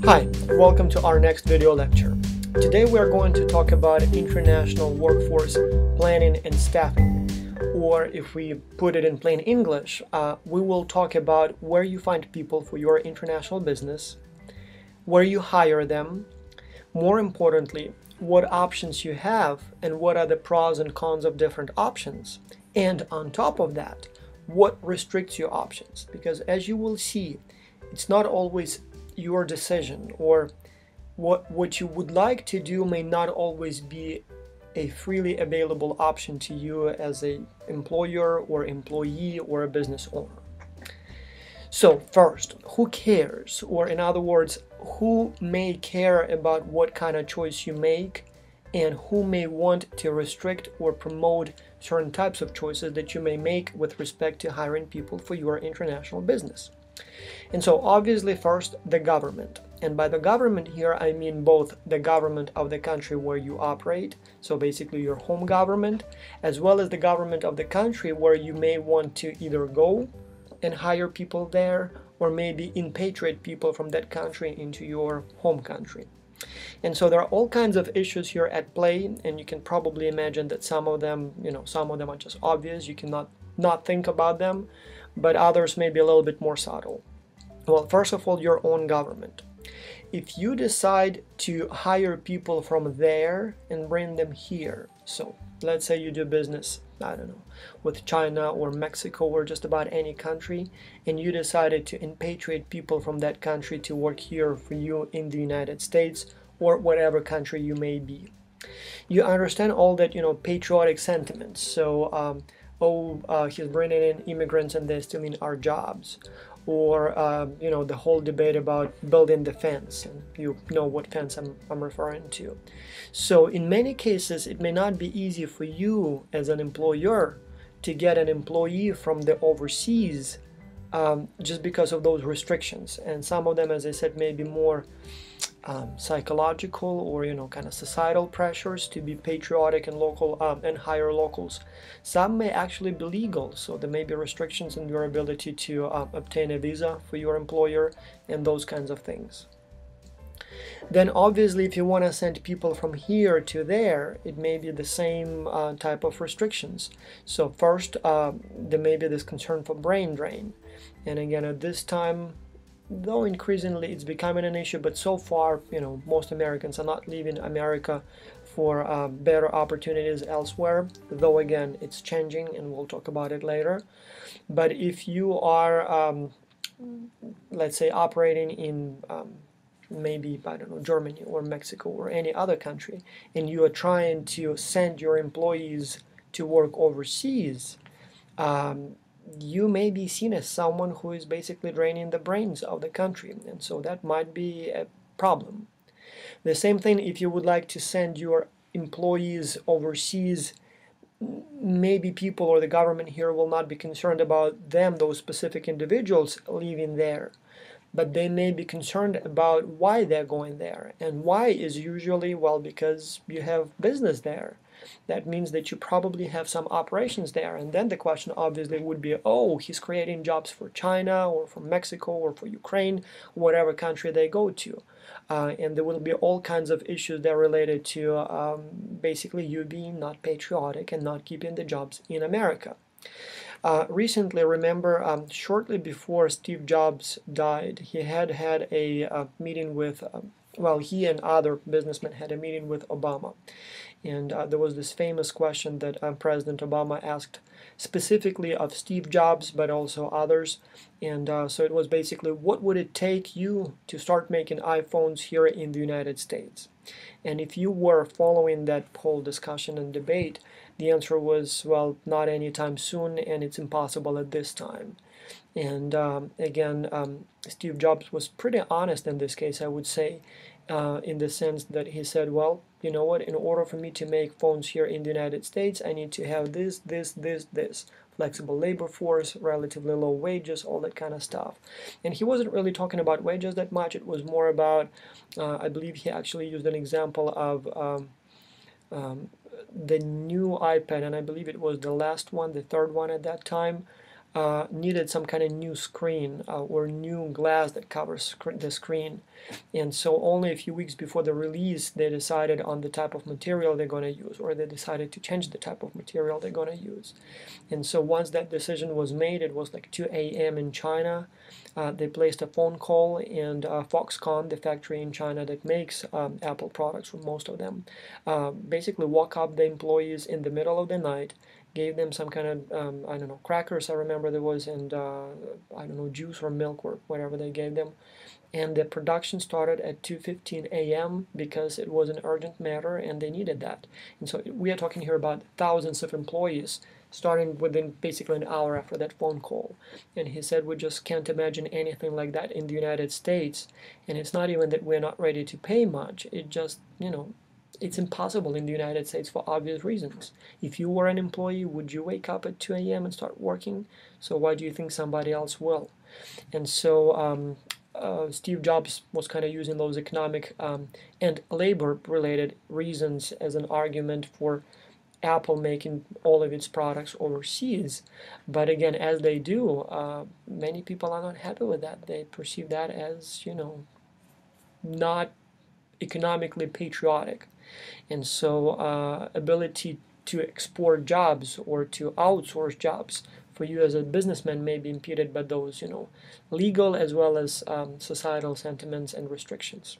Hi, welcome to our next video lecture. Today we are going to talk about international workforce planning and staffing, or if we put it in plain English, we will talk about where you find people for your international business, where you hire them, more importantly, what options you have and what are the pros and cons of different options, and on top of that, what restricts your options, because as you will see, it's not always your decision, or what you would like to do may not always be a freely available option to you as a employer or employee or a business owner. So first, who cares? Or in other words, who may care about what kind of choice you make, and who may want to restrict or promote certain types of choices that you may make with respect to hiring people for your international business? And so obviously first, the government. And by the government here, I mean both the government of the country where you operate, so basically your home government, as well as the government of the country where you may want to either go and hire people there, or maybe repatriate people from that country into your home country. And so there are all kinds of issues here at play, and you can probably imagine that some of them are just obvious, you cannot not think about them, but others may be a little bit more subtle. Well, first of all, your own government. If you decide to hire people from there and bring them here, so let's say you do business, I don't know, with China or Mexico or just about any country, and you decided to repatriate people from that country to work here for you in the United States or whatever country you may be. You understand all that, patriotic sentiments. So, he's bringing in immigrants and they're stealing our jobs. Or, the whole debate about building the fence, and you know what fence I'm referring to. So in many cases, it may not be easy for you as an employer to get an employee from the overseas just because of those restrictions. And some of them, as I said, may be more psychological or kind of societal pressures to be patriotic and local and hire locals. Some may actually be legal, so there may be restrictions on your ability to obtain a visa for your employer and those kinds of things. Then obviously if you want to send people from here to there, it may be the same type of restrictions. So first, there may be this concern for brain drain, and again at this time, though increasingly it's becoming an issue, but so far, most Americans are not leaving America for better opportunities elsewhere, though again, it's changing and we'll talk about it later. But if you are, let's say, operating in maybe, I don't know, Germany or Mexico or any other country, and you are trying to send your employees to work overseas, you may be seen as someone who is basically draining the brains of the country, and so that might be a problem. The same thing if you would like to send your employees overseas, maybe people or the government here will not be concerned about them, those specific individuals living there, but they may be concerned about why they're going there. And why is usually, well, because you have business there. That means that you probably have some operations there, and then the question obviously would be, oh, he's creating jobs for China or for Mexico or for Ukraine, whatever country they go to. And there will be all kinds of issues that are related to basically you being not patriotic and not keeping the jobs in America. Recently, remember, shortly before Steve Jobs died, he had a meeting with, he and other businessmen had a meeting with Obama. And there was this famous question that President Obama asked specifically of Steve Jobs, but also others. And so it was basically, what would it take you to start making iPhones here in the United States? And if you were following that whole discussion and debate, the answer was, well, not anytime soon, and it's impossible at this time. And again, Steve Jobs was pretty honest in this case, I would say, in the sense that he said, well, you know what, in order for me to make phones here in the United States, I need to have this, flexible labor force, relatively low wages, all that kind of stuff. And he wasn't really talking about wages that much. It was more about, I believe he actually used an example of the new iPad, and I believe it was the last one, the third one at that time, needed some kind of new screen or new glass that covers the screen. And so only a few weeks before the release, they decided on the type of material they're going to use, or they decided to change the type of material they're going to use. And so once that decision was made, it was like 2 a.m. in China. They placed a phone call, and Foxconn, the factory in China that makes Apple products, for most of them, basically woke up the employees in the middle of the night, gave them some kind of, I don't know, crackers, I remember there was, and I don't know, juice or milk or whatever they gave them. And the production started at 2:15 a.m. because it was an urgent matter and they needed that. And so we are talking here about thousands of employees starting within basically an hour after that phone call. And he said we just can't imagine anything like that in the United States. And it's not even that we're not ready to pay much. It just, it's impossible in the United States for obvious reasons. If you were an employee, would you wake up at 2 a.m. and start working? So why do you think somebody else will? And so Steve Jobs was kind of using those economic and labor-related reasons as an argument for Apple making all of its products overseas. But again, as they do, many people are not happy with that. They perceive that as, not economically patriotic. And so ability to export jobs or to outsource jobs for you as a businessman may be impeded by those, legal as well as societal sentiments and restrictions.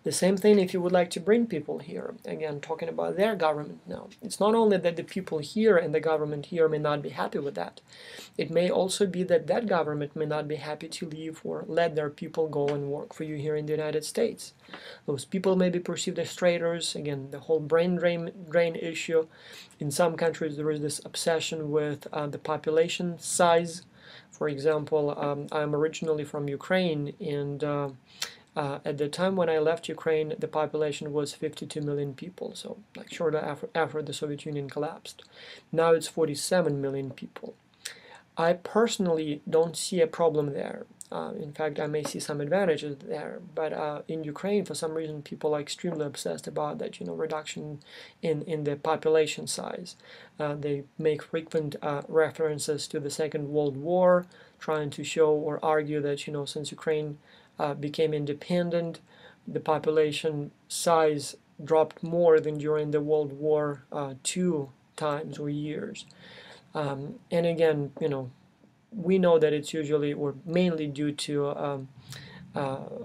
The same thing if you would like to bring people here, again talking about their government now. It's not only that the people here and the government here may not be happy with that. It may also be that that government may not be happy to leave or let their people go and work for you here in the United States. Those people may be perceived as traitors. Again, the whole brain drain issue. In some countries there is this obsession with the population size. For example, I'm originally from Ukraine, and at the time when I left Ukraine, the population was 52 million people, so like shortly after the Soviet Union collapsed. Now it's 47 million people. I personally don't see a problem there. In fact, I may see some advantages there, but in Ukraine, for some reason, people are extremely obsessed about that, reduction in the population size. They make frequent references to the Second World War, trying to show or argue that, since Ukraine became independent, the population size dropped more than during the World War II times or years. And again, we know that it's usually or mainly due to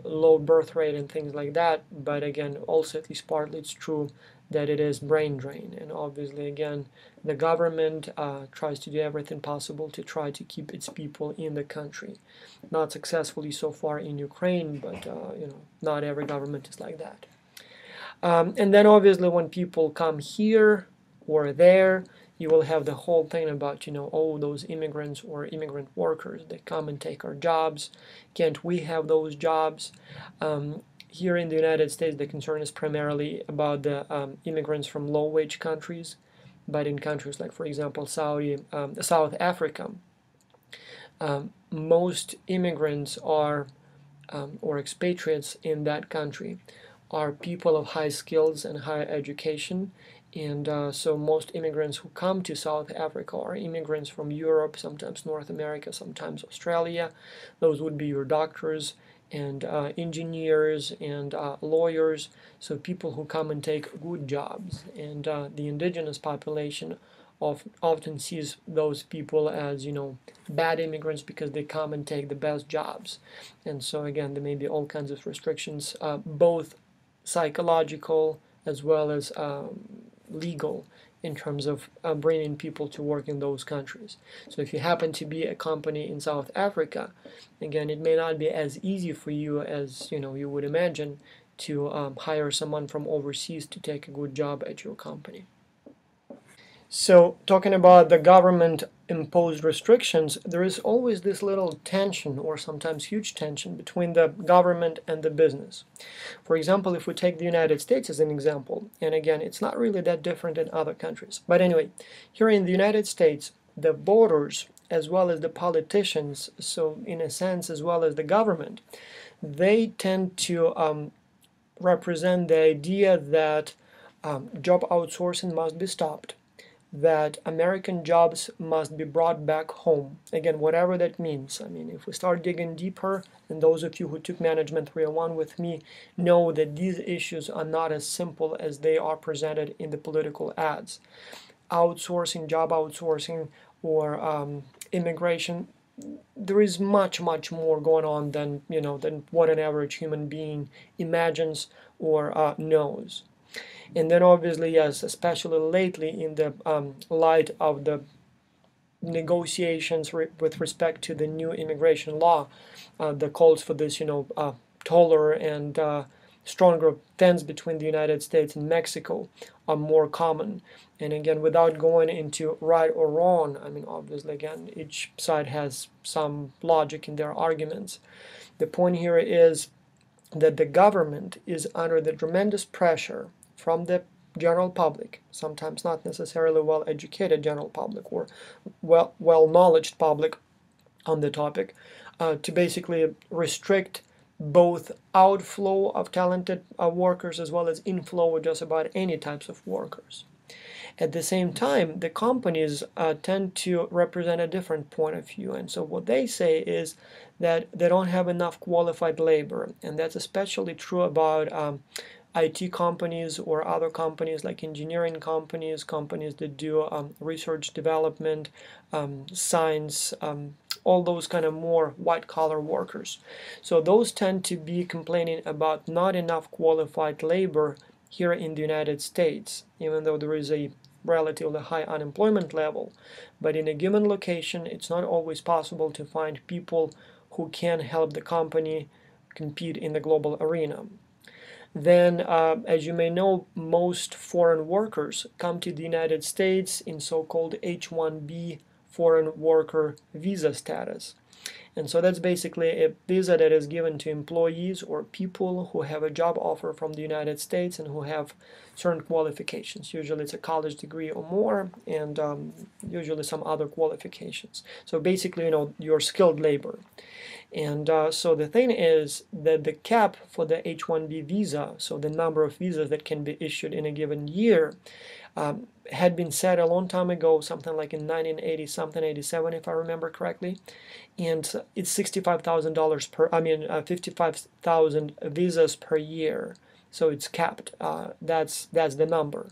low birth rate and things like that, but again, also at least partly it's true that it is brain drain. And obviously, again, the government tries to do everything possible to try to keep its people in the country. Not successfully so far in Ukraine, but not every government is like that. And then obviously when people come here or there, you will have the whole thing about, oh, those immigrants or immigrant workers, they come and take our jobs. Can't we have those jobs? Here in the United States, the concern is primarily about the immigrants from low-wage countries, but in countries like, for example, South Africa, most immigrants are, or expatriates in that country, are people of high skills and higher education. And so most immigrants who come to South Africa are immigrants from Europe, sometimes North America, sometimes Australia. Those would be your doctors and engineers and lawyers, so people who come and take good jobs. And the indigenous population often sees those people as, bad immigrants because they come and take the best jobs. And so again, there may be all kinds of restrictions, both psychological as well as legal, in terms of bringing people to work in those countries. So if you happen to be a company in South Africa, again, it may not be as easy for you as you would imagine to hire someone from overseas to take a good job at your company. So talking about the government imposed restrictions, there is always this little tension, or sometimes huge tension, between the government and the business. For example, if we take the United States as an example, and again, it's not really that different in other countries. But anyway, here in the United States, the voters as well as the politicians, so in a sense as well as the government, they tend to represent the idea that job outsourcing must be stopped. that American jobs must be brought back home. Again, whatever that means. I mean, if we start digging deeper, and those of you who took Management 301 with me know that these issues are not as simple as they are presented in the political ads. Outsourcing, job outsourcing, or immigration, there is much more going on than than what an average human being imagines or knows. And then obviously, yes, especially lately in the light of the negotiations with respect to the new immigration law, the calls for this, taller and stronger fence between the United States and Mexico are more common. And again, without going into right or wrong, I mean, obviously, again, each side has some logic in their arguments. The point here is that the government is under the tremendous pressure from the general public, sometimes not necessarily well-educated general public or well-knowledged public on the topic, to basically restrict both outflow of talented workers as well as inflow of just about any types of workers. At the same time, the companies tend to represent a different point of view, and so what they say is that they don't have enough qualified labor, and that's especially true about IT companies or other companies like engineering companies, companies that do research development, science, all those kind of more white-collar workers. So those tend to be complaining about not enough qualified labor here in the United States, even though there is a relatively high unemployment level. But in a given location, it's not always possible to find people who can help the company compete in the global arena. Then, as you may know, most foreign workers come to the United States in so-called H-1B foreign worker visa status. And so that's basically a visa that is given to employees or people who have a job offer from the United States and who have certain qualifications. Usually it's a college degree or more, and usually some other qualifications. So basically, you're skilled labor. And so the thing is that the cap for the H-1B visa, so the number of visas that can be issued in a given year, had been set a long time ago, something like in 1980 something, 87 if I remember correctly, and it's $65,000 per, 55,000 visas per year. So it's capped. That's the number.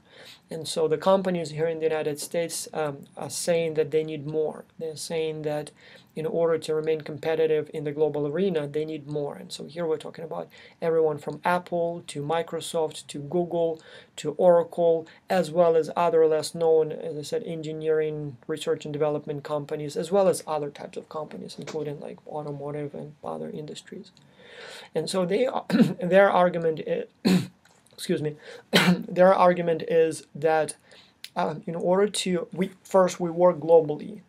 And so the companies here in the United States are saying that they need more. They're saying that in order to remain competitive in the global arena, they need more. And so here we're talking about everyone from Apple to Microsoft to Google to Oracle, as well as other less known, as I said, engineering, research and development companies, as well as other types of companies, including like automotive and other industries. And so their argument is, excuse me, their argument is that in order to, we work globally.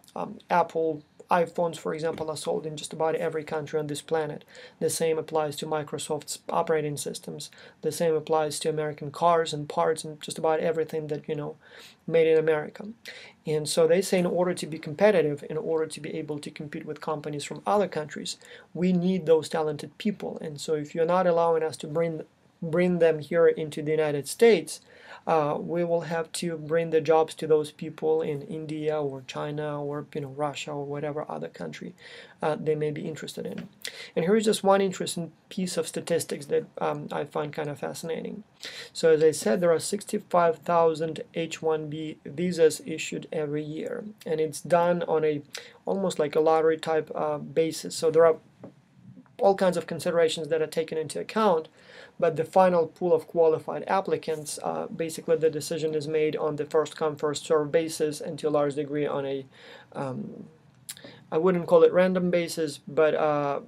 Apple iPhones, for example, are sold in just about every country on this planet. The same applies to Microsoft's operating systems. The same applies to American cars and parts and just about everything that, made in America. And so they say in order to be competitive, in order to be able to compete with companies from other countries, we need those talented people. And so if you're not allowing us to bring them here into the United States, we will have to bring the jobs to those people in India or China or Russia or whatever other country they may be interested in. And here is just one interesting piece of statistics that I find kind of fascinating. So as I said, there are 65,000 H-1B visas issued every year, and it's done on a almost like a lottery type basis. So there are all kinds of considerations that are taken into account, but the final pool of qualified applicants, basically the decision is made on the first come first served basis, and to a large degree on a I wouldn't call it random basis, but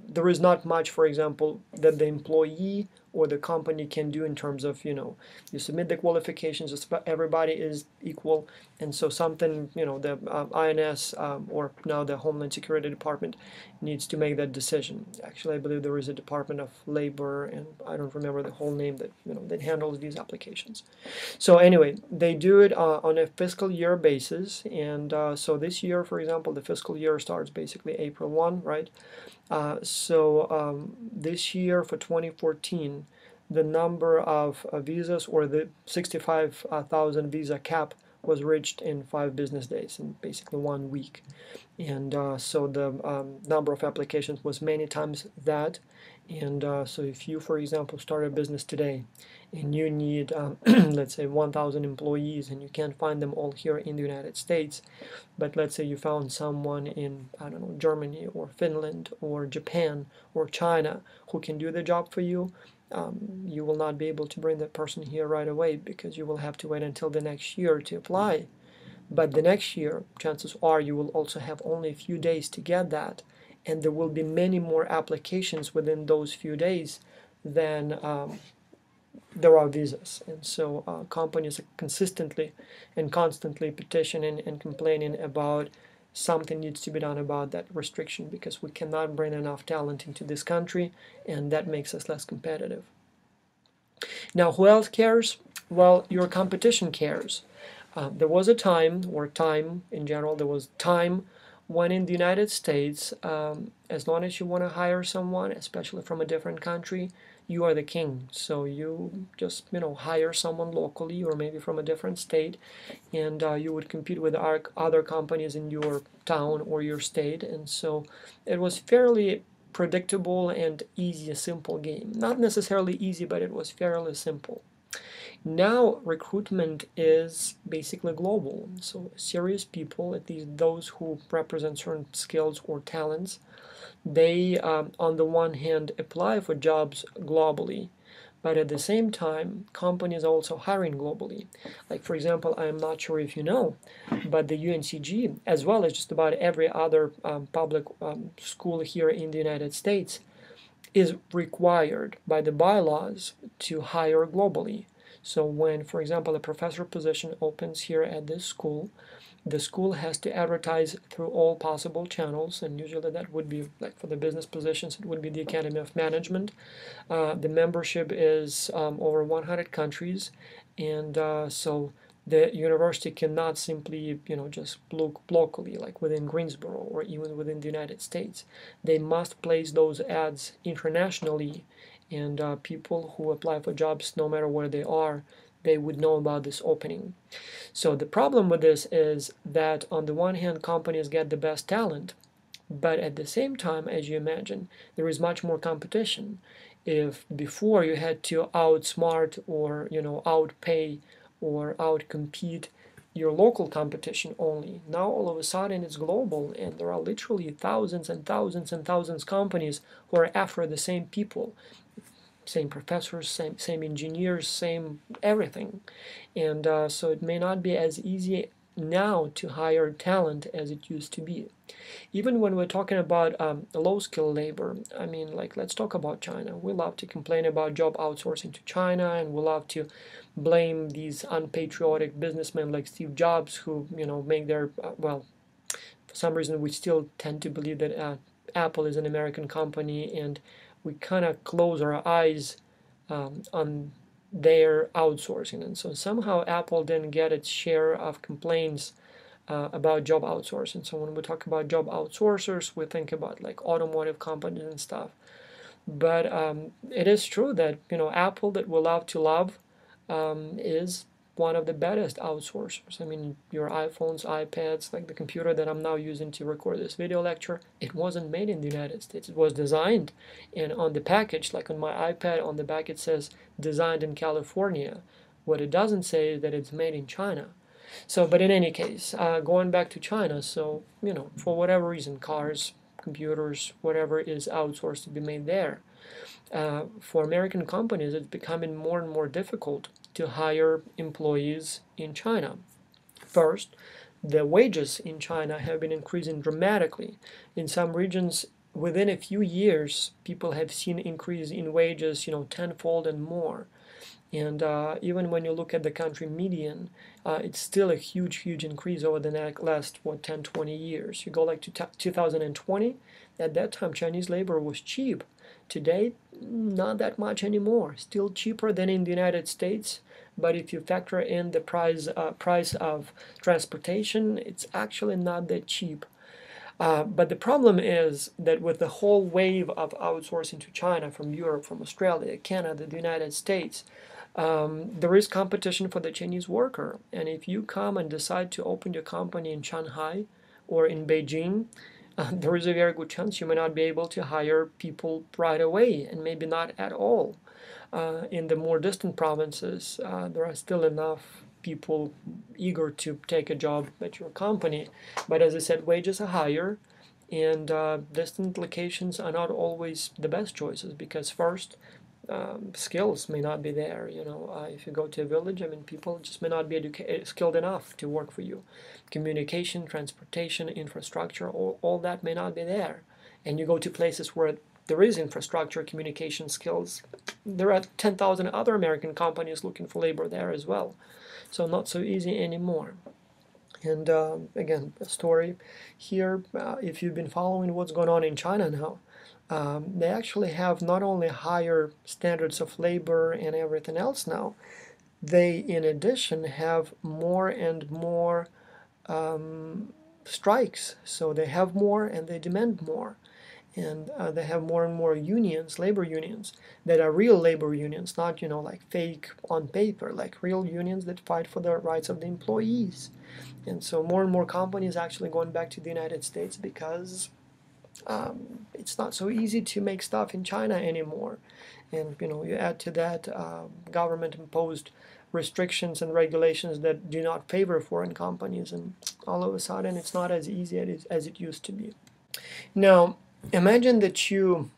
there is not much, for example, that the employee or the company can do in terms of, you submit the qualifications, just about everybody is equal, and so something, the INS or now the Homeland Security Department needs to make that decision. Actually, I believe there is a Department of Labor, and I don't remember the whole name that, that handles these applications. So anyway, they do it on a fiscal year basis, and so this year, for example, the fiscal year starts basically April 1, right? This year for 2014, the number of visas, or the 65,000 visa cap, was reached in 5 business days, in basically 1 week. And so the number of applications was many times that. And so if you, for example, start a business today and you need, let's say, 1,000 employees, and you can't find them all here in the United States, but let's say you found someone in, I don't know, Germany or Finland or Japan or China who can do the job for you, you will not be able to bring that person here right away, because you will have to wait until the next year to apply. But the next year, chances are you will also have only a few days to get that, and there will be many more applications within those few days than there are visas. And so companies are consistently and constantly petitioning and complaining about something needs to be done about that restriction, because we cannot bring enough talent into this country, and that makes us less competitive. Now, who else cares? Well, your competition cares. There was a time, or time in general, there was time when in the United States, as long as you want to hire someone, especially from a different country, you are the king. So you just, hire someone locally or maybe from a different state, and you would compete with other companies in your town or your state. And so it was fairly predictable and easy, a simple game. Not necessarily easy, but it was fairly simple. Now recruitment is basically global, so serious people, at least those who represent certain skills or talents, they on the one hand apply for jobs globally, but at the same time companies are also hiring globally. Like, for example, I'm not sure if you know, but the UNCG, as well as just about every other public school here in the United States, is required by the bylaws to hire globally. So when, for example, a professor position opens here at this school, the school has to advertise through all possible channels, and usually that would be, like for the business positions, it would be the Academy of Management. The membership is over 100 countries, and so the university cannot simply, just look locally, like within Greensboro or even within the United States. They must place those ads internationally, and people who apply for jobs, no matter where they are, they would know about this opening. So the problem with this is that on the one hand, companies get the best talent, but at the same time, as you imagine, there is much more competition. If before you had to outsmart or outpay or outcompete your local competition only, now all of a sudden it's global, and there are literally thousands and thousands and thousands of companies who are after the same people. Same professors, same engineers, same everything. And so it may not be as easy now to hire talent as it used to be. Even when we're talking about low-skilled labor, I mean, like, let's talk about China. We love to complain about job outsourcing to China, and we love to blame these unpatriotic businessmen like Steve Jobs who, make their, well, for some reason we still tend to believe that Apple is an American company, and we kind of close our eyes on their outsourcing. And so somehow Apple didn't get its share of complaints about job outsourcing. So when we talk about job outsourcers, we think about like automotive companies and stuff. But it is true that, Apple, that we love to love, is one of the best outsourcers. I mean, your iPhones, iPads, like the computer that I'm now using to record this video lecture, it wasn't made in the United States. It was designed, and on the package, like on my iPad, on the back it says designed in California. What it doesn't say is that it's made in China. So, but in any case, going back to China, so, for whatever reason, cars, computers, whatever is outsourced to be made there. For American companies, it's becoming more and more difficult to hire employees in China. First, the wages in China have been increasing dramatically. In some regions, within a few years, people have seen increase in wages, tenfold and more. And even when you look at the country median, it's still a huge increase over the last, 10, 20 years. You go like to 2020, at that time Chinese labor was cheap. Today, not that much anymore. Still cheaper than in the United States, but if you factor in the price of transportation, it's actually not that cheap. But the problem is that with the whole wave of outsourcing to China from Europe, from Australia, Canada, the United States, There is competition for the Chinese worker, and if you come and decide to open your company in Shanghai or in Beijing, there is a very good chance you may not be able to hire people right away, and maybe not at all. In the more distant provinces, there are still enough people eager to take a job at your company. But as I said, wages are higher, and distant locations are not always the best choices because first, skills may not be there. If you go to a village, I mean, people just may not be skilled enough to work for you. Communication, transportation, infrastructure, all that may not be there. And you go to places where there is infrastructure, communication skills. There are 10,000 other American companies looking for labor there as well. So not so easy anymore. And again, a story here, if you've been following what's going on in China now, they actually have not only higher standards of labor and everything else now, they in addition have more and more strikes. So they have more and they demand more. And they have more and more unions, labor unions, that are real labor unions, not, like fake on paper, like real unions that fight for the rights of the employees. And so more and more companies actually going back to the United States because it's not so easy to make stuff in China anymore. And you add to that government-imposed restrictions and regulations that do not favor foreign companies, and all of a sudden it's not as easy as it used to be. Now, imagine that you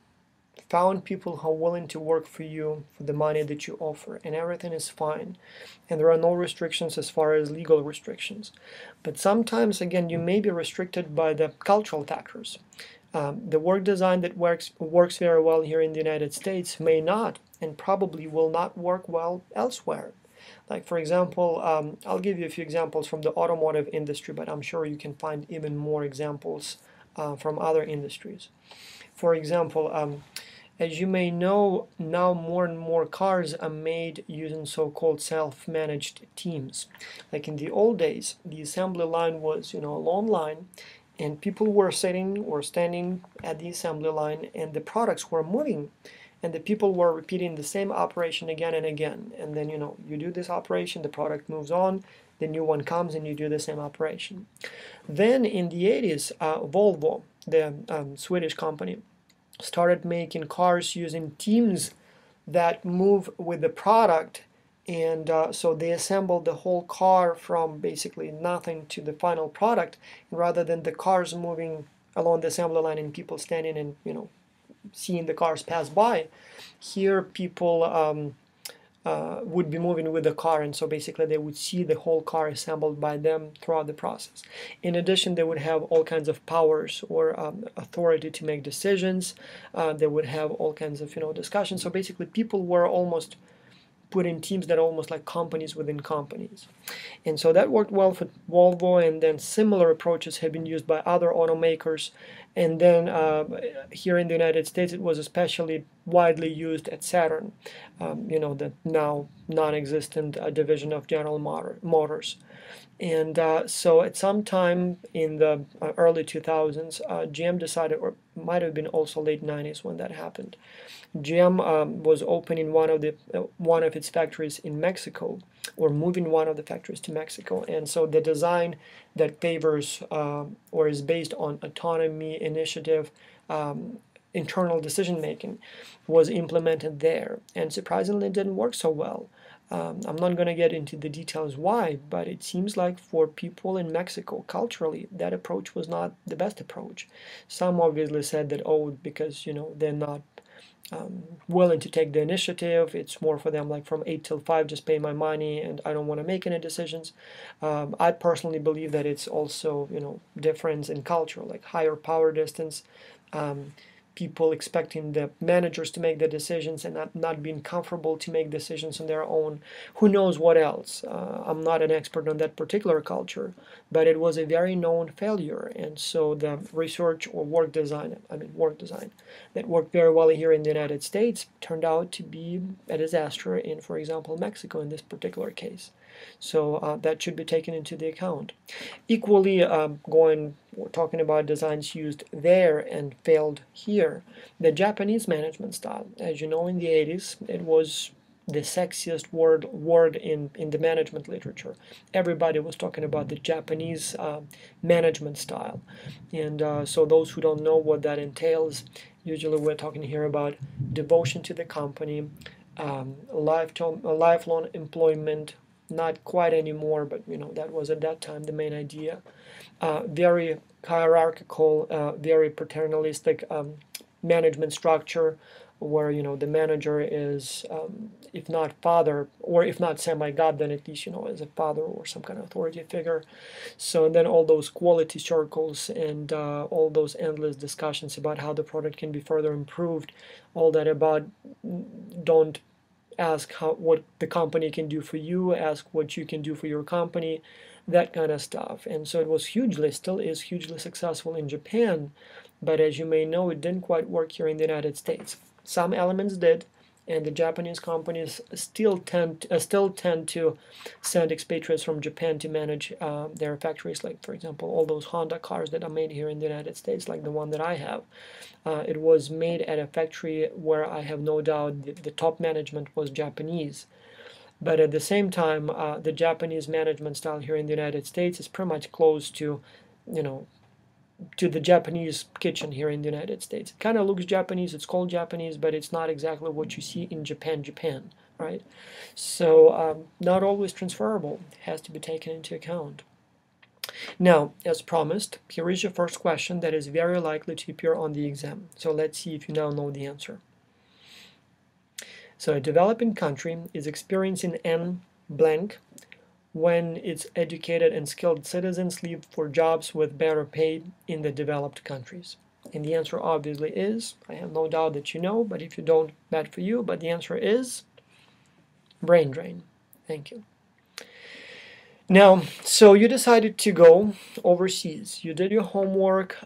found people who are willing to work for you for the money that you offer, and everything is fine, and there are no restrictions as far as legal restrictions. But sometimes, again, you may be restricted by the cultural factors. The work design that works very well here in the United States may not, and probably will not work well elsewhere. Like, for example, I'll give you a few examples from the automotive industry, but I'm sure you can find even more examples from other industries. For example, as you may know, now more and more cars are made using so-called self-managed teams. Like in the old days, the assembly line was, a long line, and people were sitting or standing at the assembly line, and the products were moving, and the people were repeating the same operation again and again. And then, you do this operation, the product moves on, the new one comes, and you do the same operation. Then in the 80s, Volvo, the Swedish company, started making cars using teams that move with the product, and so they assembled the whole car from basically nothing to the final product, rather than the cars moving along the assembly line and people standing and seeing the cars pass by. Here people would be moving with the car, and so basically they would see the whole car assembled by them throughout the process. In addition, they would have all kinds of powers or authority to make decisions. They would have all kinds of discussions. So basically people were almost put in teams that are almost like companies within companies. And so that worked well for Volvo, and then similar approaches have been used by other automakers. And then here in the United States, it was especially widely used at Saturn, the now non-existent division of General Motors. And so at some time in the early 2000s, GM decided, or might have been also late 90s when that happened, GM was opening one of its factories in Mexico, or moving one of the factories to Mexico. And so the design that favors or is based on autonomy, initiative, internal decision making was implemented there, and surprisingly it didn't work so well. I'm not going to get into the details why, but it seems like for people in Mexico, culturally, that approach was not the best approach. Some obviously said that, oh, because they're not willing to take the initiative, it's more for them like from 8 till 5, just pay my money and I don't want to make any decisions. I personally believe that it's also difference in culture, like higher power distance, people expecting the managers to make the decisions and not being comfortable to make decisions on their own. Who knows what else? I'm not an expert on that particular culture, but it was a very known failure. And so the research or work design that worked very well here in the United States turned out to be a disaster in, for example, Mexico in this particular case. So that should be taken into the account. Equally, we're talking about designs used there and failed here. The Japanese management style, as you know, in the 80s, it was the sexiest word in the management literature. Everybody was talking about the Japanese management style. And so those who don't know what that entails, usually we're talking here about devotion to the company, lifelong employment, not quite anymore, but that was at that time the main idea. Very hierarchical, very paternalistic management structure, where the manager is, if not father, or if not semi-god, then at least as a father or some kind of authority figure. So and then all those quality circles and all those endless discussions about how the product can be further improved, all that about don't ask what the company can do for you, ask what you can do for your company, that kind of stuff. And so it was still is hugely successful in Japan, but as you may know, it didn't quite work here in the United States. Some elements did, and the Japanese companies still tend to send expatriates from Japan to manage their factories. Like, for example, all those Honda cars that are made here in the United States, like the one that I have. It was made at a factory where I have no doubt the top management was Japanese. But at the same time, the Japanese management style here in the United States is pretty much close to, to the Japanese kitchen here in the United States. It kind of looks Japanese, it's called Japanese, but it's not exactly what you see in Japan, right? So not always transferable, it has to be taken into account. Now, as promised, here is your first question that is very likely to appear on the exam. So let's see if you now know the answer. So a developing country is experiencing N blank when its educated and skilled citizens leave for jobs with better pay in the developed countries. And the answer obviously is, I have no doubt that you know, but if you don't, bad for you, but the answer is brain drain. Thank you. Now, so you decided to go overseas. You did your homework.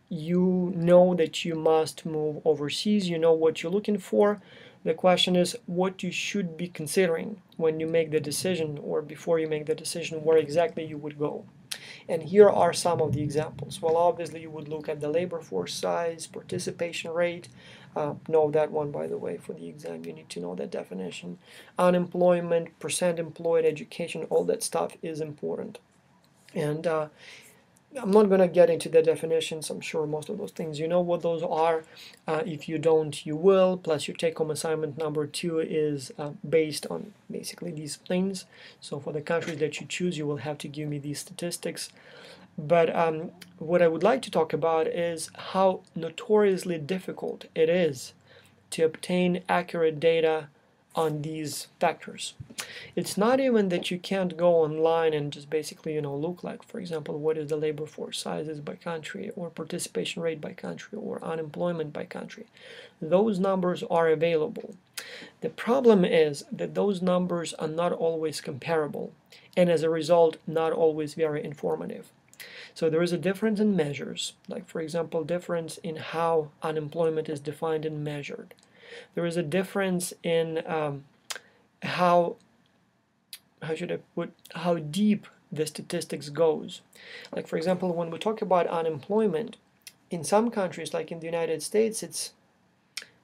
You know that you must move overseas. You know what you're looking for. The question is what you should be considering when you make the decision, or before you make the decision where exactly you would go. And here are some of the examples. Well, obviously you would look at the labor force size, participation rate. Know that one, by the way, for the exam. You need to know that definition. Unemployment, percent employed, education, all that stuff is important. And I'm not going to get into the definitions. I'm sure most of those things you know what those are. If you don't, you will. Plus your take-home assignment number 2 is based on basically these things. So for the countries that you choose, you will have to give me these statistics. But what I would like to talk about is how notoriously difficult it is to obtain accurate data on these factors. It's not even that you can't go online and just basically, look like, for example, what is the labor force sizes by country, or participation rate by country, or unemployment by country. Those numbers are available. The problem is that those numbers are not always comparable, and as a result, not always very informative. So there is a difference in measures, like, for example, difference in how unemployment is defined and measured. There is a difference in how deep the statistics goes. Like, for example, when we talk about unemployment, in some countries, like in the United States, it's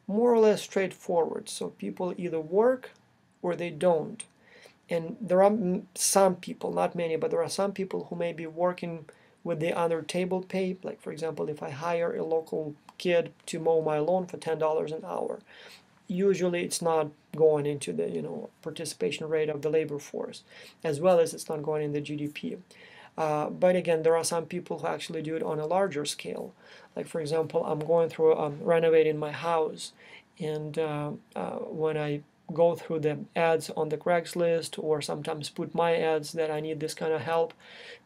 more or less straightforward. So people either work or they don't. And there are some people, not many, but there are some people who may be working with the under table pay. Like, for example, if I hire a local kid to mow my lawn for $10 an hour, usually it's not going into the participation rate of the labor force, as well as it's not going in the GDP. But again, there are some people who actually do it on a larger scale. Like, for example, I'm going through renovating my house, and when I go through the ads on the Craigslist, or sometimes put my ads that I need this kind of help,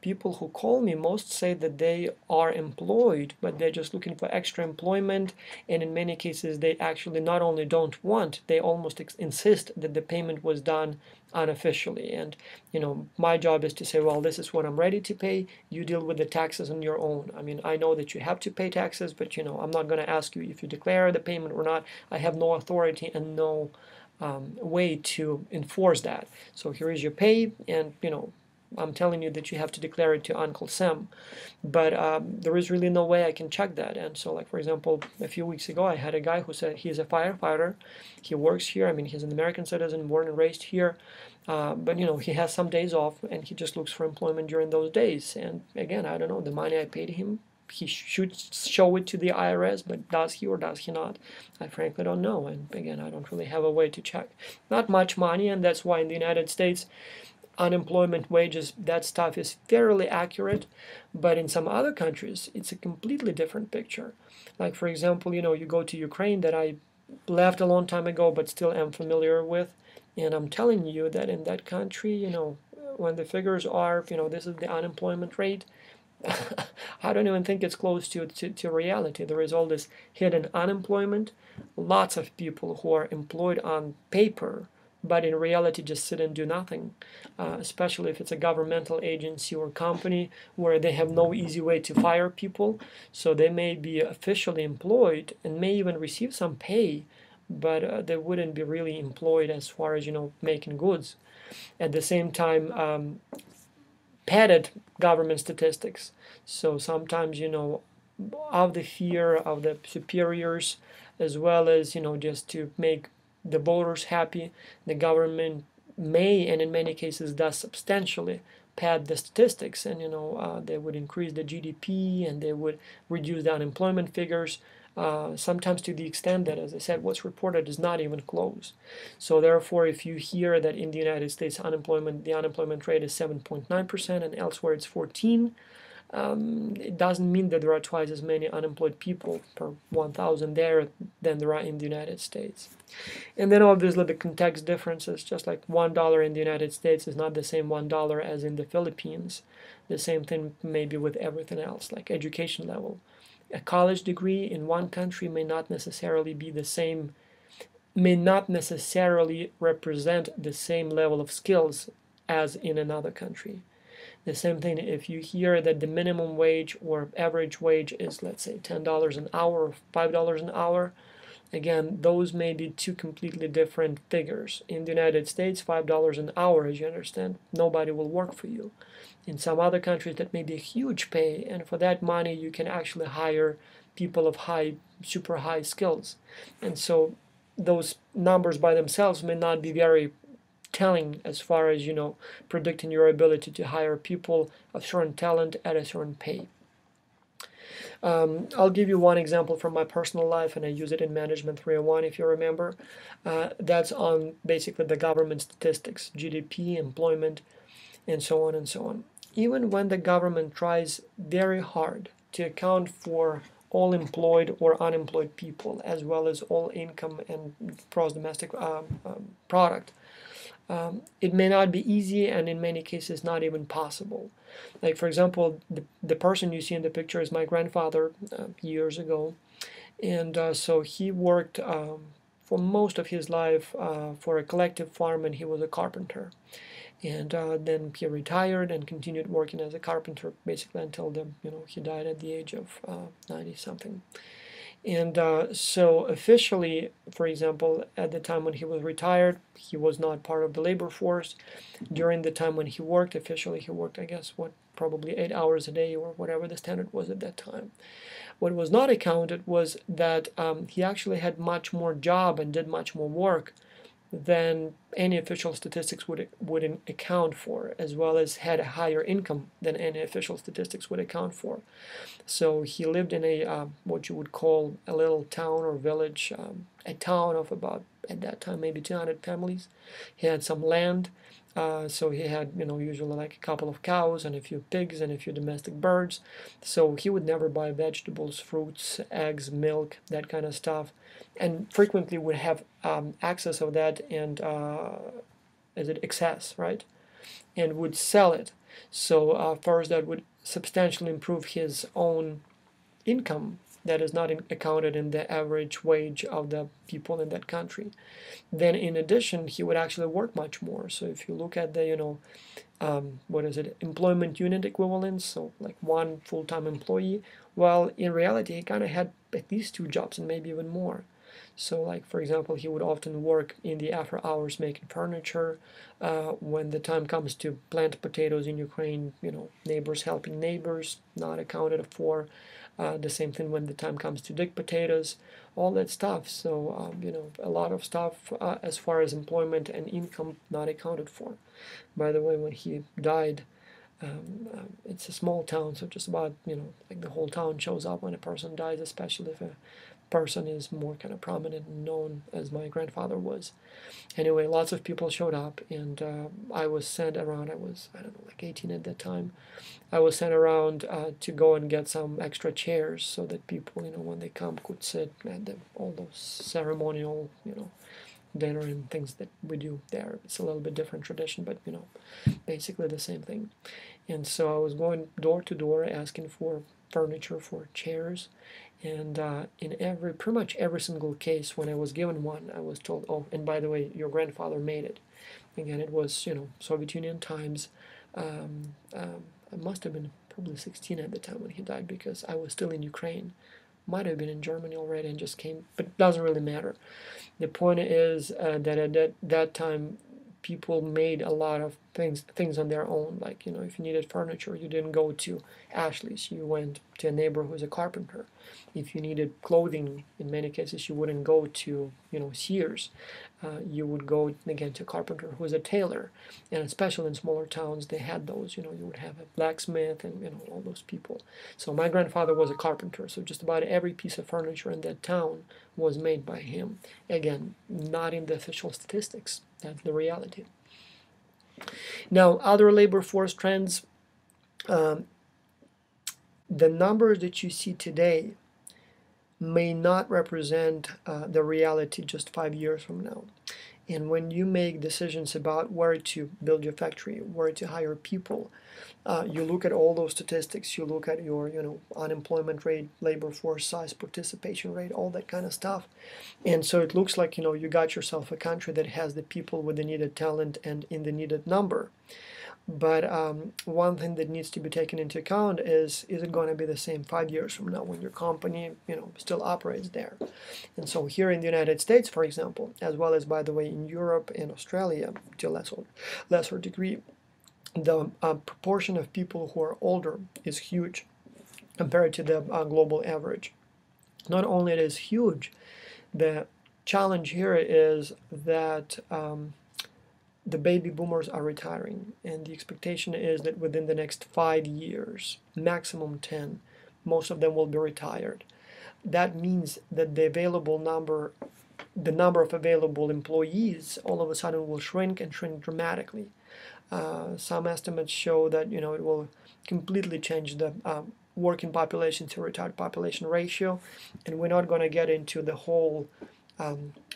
people who call me most say that they are employed, but they're just looking for extra employment, and in many cases they actually not only don't want, they almost insist that the payment was done unofficially. And my job is to say, well, this is what I'm ready to pay, you deal with the taxes on your own. I mean, I know that you have to pay taxes, but I'm not going to ask you if you declare the payment or not. I have no authority and no way to enforce that. So here is your pay, and I'm telling you that you have to declare it to Uncle Sam, but there is really no way I can check that. And so, like for example, a few weeks ago, I had a guy who said he's a firefighter, he works here. I mean, he's an American citizen, born and raised here, but you know, he has some days off, and he just looks for employment during those days. And again, I don't know, the money I paid him, he should show it to the IRS, but does he or does he not? I frankly don't know, and again, I don't really have a way to check. Not much money, and that's why in the United States, unemployment, wages, that stuff is fairly accurate, but in some other countries, it's a completely different picture. Like for example, you know, you go to Ukraine, that I left a long time ago, but still am familiar with, and I'm telling you that in that country, you know, when the figures are, you know, this is the unemployment rate, I don't even think it's close to reality. There is all this hidden unemployment, lots of people who are employed on paper, but in reality just sit and do nothing, especially if it's a governmental agency or company where they have no easy way to fire people. So they may be officially employed and may even receive some pay, but they wouldn't be really employed as far as, you know, making goods. At the same time, padded government statistics. So sometimes, you know, of the fear of the superiors, as well as, you know, just to make the voters happy, the government may, and in many cases does, substantially pad the statistics, and you know, they would increase the GDP, and they would reduce the unemployment figures, sometimes to the extent that, as I said, what's reported is not even close. So therefore, if you hear that in the United States the unemployment rate is 7.9% and elsewhere it's 14%, it doesn't mean that there are twice as many unemployed people per 1,000 there than there are in the United States. And then obviously the context differences, just like $1 in the United States is not the same $1 as in the Philippines. The same thing maybe with everything else, like education level. A college degree in one country may not necessarily be the same, may not necessarily represent the same level of skills as in another country. The same thing if you hear that the minimum wage or average wage is, let's say, $10 an hour or $5 an hour. Again, those may be two completely different figures. In the United States, $5 an hour, as you understand, nobody will work for you. In some other countries, that may be a huge pay, and for that money, you can actually hire people of super high skills. And so those numbers by themselves may not be very telling as far as, you know, predicting your ability to hire people of certain talent at a certain pay. I'll give you one example from my personal life, and I use it in Management 301 if you remember. That's on basically the government statistics, GDP, employment, and so on and so on. Even when the government tries very hard to account for all employed or unemployed people, as well as all income and gross domestic product, it may not be easy, and in many cases not even possible. Like for example, the person you see in the picture is my grandfather years ago, and so he worked for most of his life for a collective farm, and he was a carpenter. And then he retired and continued working as a carpenter basically until he died at the age of 90 something. And so officially, for example, at the time when he was retired, he was not part of the labor force. During the time when he worked, officially he worked, I guess, probably 8 hours a day or whatever the standard was at that time. What was not accounted was that he actually had much more job and did much more work than any official statistics would account for, as well as had a higher income than any official statistics would account for. So he lived in a what you would call a little town or village, a town of about, at that time, maybe 200 families. He had some land, so he had, usually like a couple of cows and a few pigs and a few domestic birds. So he would never buy vegetables, fruits, eggs, milk, that kind of stuff, and frequently would have access of that and excess, right? And would sell it. So first that would substantially improve his own income that is not accounted in the average wage of the people in that country. Then in addition, he would actually work much more. So if you look at the, employment unit equivalents, so like one full-time employee, well, in reality, he kind of had at least 2 jobs and maybe even more. So like, for example, he would often work in the after hours making furniture. When the time comes to plant potatoes in Ukraine, neighbors helping neighbors, not accounted for. The same thing when the time comes to dig potatoes, all that stuff. So, a lot of stuff as far as employment and income not accounted for. By the way, when he died, it's a small town, so just about, like the whole town shows up when a person dies, especially if a person is more kind of prominent and known as my grandfather was. Anyway, lots of people showed up, and I was sent around. I was, I don't know, like 18 at that time. I was sent around to go and get some extra chairs so that people, when they come, could sit at all those ceremonial, dinner and things that we do there. It's a little bit different tradition, but basically the same thing. And so I was going door to door asking for furniture, for chairs, and in pretty much every single case, when I was given one, I was told, "Oh, and by the way, your grandfather made it." Again, it was Soviet Union times. I must have been probably 16 at the time when he died, because I was still in Ukraine. Might have been in Germany already and just came, but it doesn't really matter. The point is that at that time, people made a lot of things on their own. Like, if you needed furniture, you didn't go to Ashley's, you went to a neighbor who's a carpenter. If you needed clothing, in many cases, you wouldn't go to Sears. You would go again to a carpenter who's a tailor. And especially in smaller towns, they had those. You would have a blacksmith and all those people. So my grandfather was a carpenter, so just about every piece of furniture in that town was made by him. Again, not in the official statistics. That's the reality. Now, other labor force trends, the numbers that you see today may not represent the reality just 5 years from now. And when you make decisions about where to build your factory, where to hire people, you look at all those statistics, you look at your unemployment rate, labor force size, participation rate, all that kind of stuff. And so it looks like you got yourself a country that has the people with the needed talent and in the needed number. But one thing that needs to be taken into account is it going to be the same 5 years from now when your company still operates there? And so here in the United States, for example, as well as, by the way, in Europe and Australia to a lesser degree, the proportion of people who are older is huge compared to the global average. Not only it is huge, the challenge here is that the baby boomers are retiring, and the expectation is that within the next 5 years, maximum 10, most of them will be retired. That means that the number of available employees all of a sudden will shrink and shrink dramatically. Some estimates show that it will completely change the working population to retired population ratio, and we're not going to get into the whole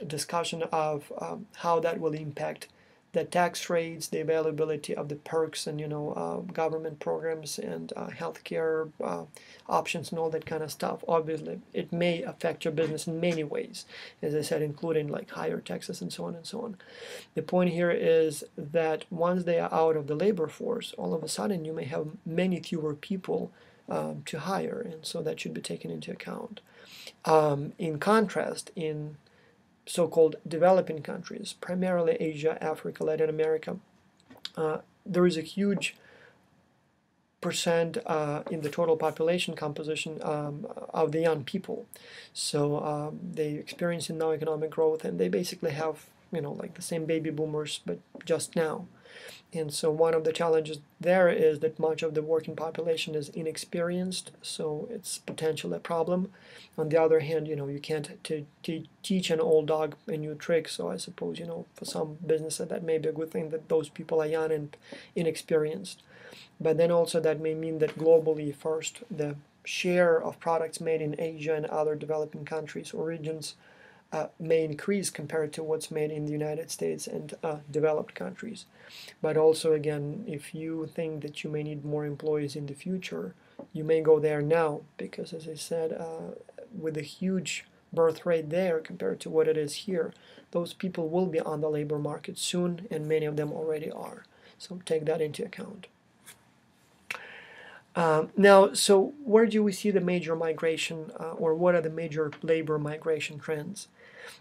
discussion of how that will impact the tax rates, the availability of the perks and government programs and healthcare options and all that kind of stuff. Obviously, it may affect your business in many ways, as I said, including like higher taxes and so on and so on. The point here is that once they are out of the labor force, all of a sudden you may have many fewer people to hire, and so that should be taken into account. In contrast, in so-called developing countries, primarily Asia, Africa, Latin America, there is a huge percent in the total population composition of the young people. So they experience now economic growth, and they basically have like the same baby boomers, but just now. And so one of the challenges there is that much of the working population is inexperienced, so it's potentially a problem. On the other hand, you can't teach an old dog a new trick, so I suppose, for some businesses that may be a good thing that those people are young and inexperienced. But then also that may mean that globally, first, the share of products made in Asia and other developing countries or regions may increase compared to what's made in the United States and developed countries. But also, again, if you think that you may need more employees in the future, you may go there now, because as I said, with a huge birth rate there compared to what it is here, those people will be on the labor market soon, and many of them already are. So take that into account. Now, where do we see the major migration, or what are the major labor migration trends?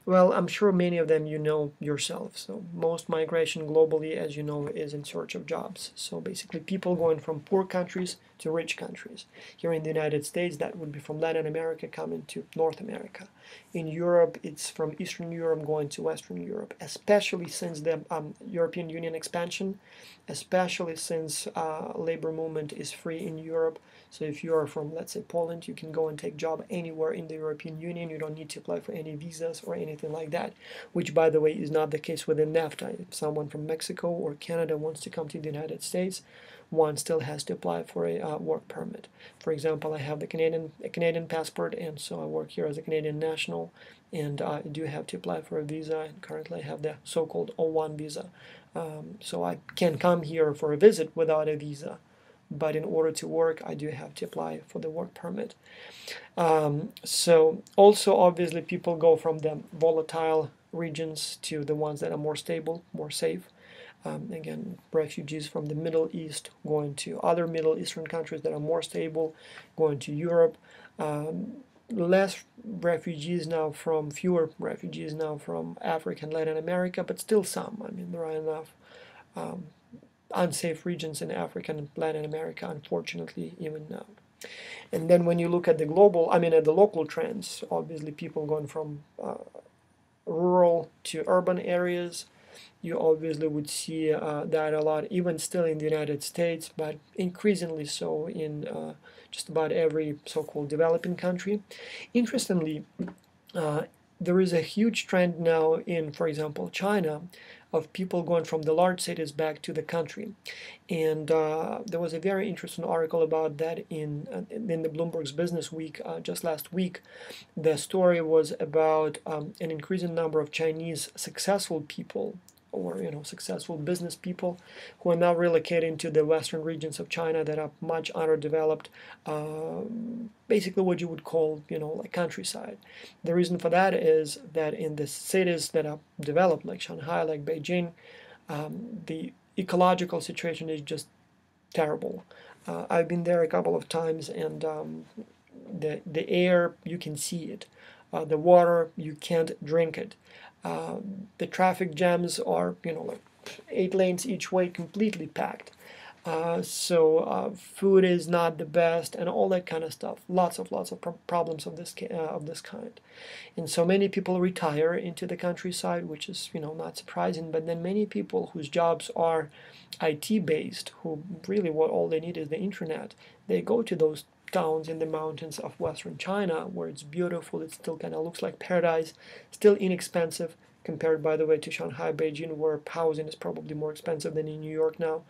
Well, I'm sure many of them you know yourself. So most migration globally, as you know, is in search of jobs. So basically people going from poor countries to rich countries. Here in the United States, that would be from Latin America coming to North America. In Europe, it's from Eastern Europe going to Western Europe, especially since the European Union expansion, especially since labor movement is free in Europe. So if you are from, let's say, Poland, you can go and take job anywhere in the European Union. You don't need to apply for any visas or anything like that, which, by the way, is not the case within NAFTA. If someone from Mexico or Canada wants to come to the United States, one still has to apply for a work permit. For example, I have the Canadian passport, and so I work here as a Canadian national, and I do have to apply for a visa, and currently I have the so-called O1 visa. So I can come here for a visit without a visa, but in order to work, I do have to apply for the work permit. So also, obviously, people go from the volatile regions to the ones that are more stable, more safe. Again, refugees from the Middle East going to other Middle Eastern countries that are more stable, going to Europe. Fewer refugees now from Africa and Latin America, but still some. I mean, there are enough unsafe regions in Africa and Latin America, unfortunately, even now. And then when you look at the local trends, obviously people going from rural to urban areas, you obviously would see that a lot, even still in the United States, but increasingly so in just about every so-called developing country. Interestingly, there is a huge trend now in, for example, China, of people going from the large cities back to the country. And there was a very interesting article about that in the Bloomberg's Business Week just last week. The story was about an increasing number of Chinese successful people, or successful business people, who are now relocating to the western regions of China that are much underdeveloped, basically what you would call like countryside. The reason for that is that in the cities that are developed, like Shanghai, like Beijing, the ecological situation is just terrible. I've been there a couple of times, and the air, you can see it. The water, you can't drink it. The traffic jams are, like 8 lanes each way, completely packed. So food is not the best, and all that kind of stuff. Lots of problems of this kind. And so many people retire into the countryside, which is not surprising. But then many people whose jobs are IT based, who really all they need is the internet, they go to those towns in the mountains of western China, where it's beautiful. It still kind of looks like paradise, still inexpensive compared, by the way, to Shanghai, Beijing, where housing is probably more expensive than in New York now.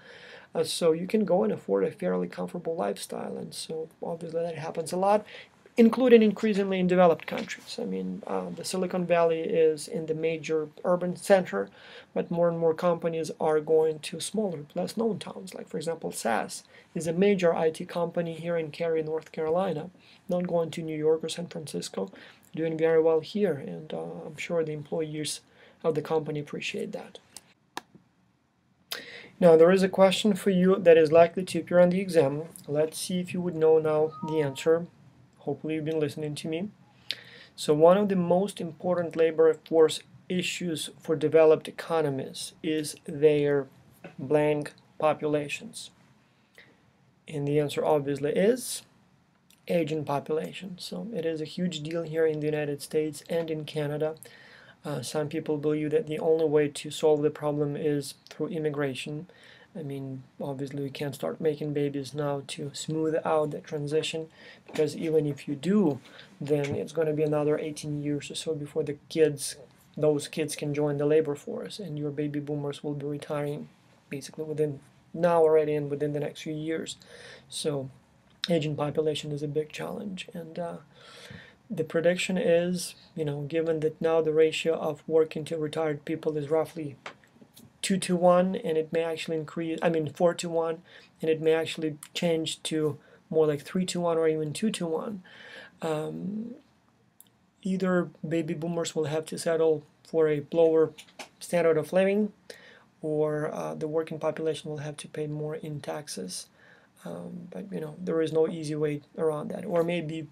So you can go and afford a fairly comfortable lifestyle, and so obviously that happens a lot, including increasingly in developed countries. I mean, the Silicon Valley is in the major urban center, but more and more companies are going to smaller, less known towns. Like, for example, SAS is a major IT company here in Cary, North Carolina, not going to New York or San Francisco, doing very well here, and I'm sure the employees of the company appreciate that. Now, there is a question for you that is likely to appear on the exam. Let's see if you would know now the answer. Hopefully you've been listening to me. So one of the most important labor force issues for developed economies is their blank populations. And the answer obviously is aging population. So it is a huge deal here in the United States and in Canada. Some people believe that the only way to solve the problem is through immigration. I mean, obviously we can't start making babies now to smooth out the transition, because even if you do, then it's going to be another 18 years or so before those kids can join the labor force, and your baby boomers will be retiring basically within now already and within the next few years. So aging population is a big challenge, and the prediction is, given that now the ratio of working to retired people is roughly 2-to-1, and it may actually increase, 4-to-1, and it may actually change to more like 3-to-1 or even 2-to-1. Either baby boomers will have to settle for a lower standard of living, or the working population will have to pay more in taxes. But there is no easy way around that. Or maybe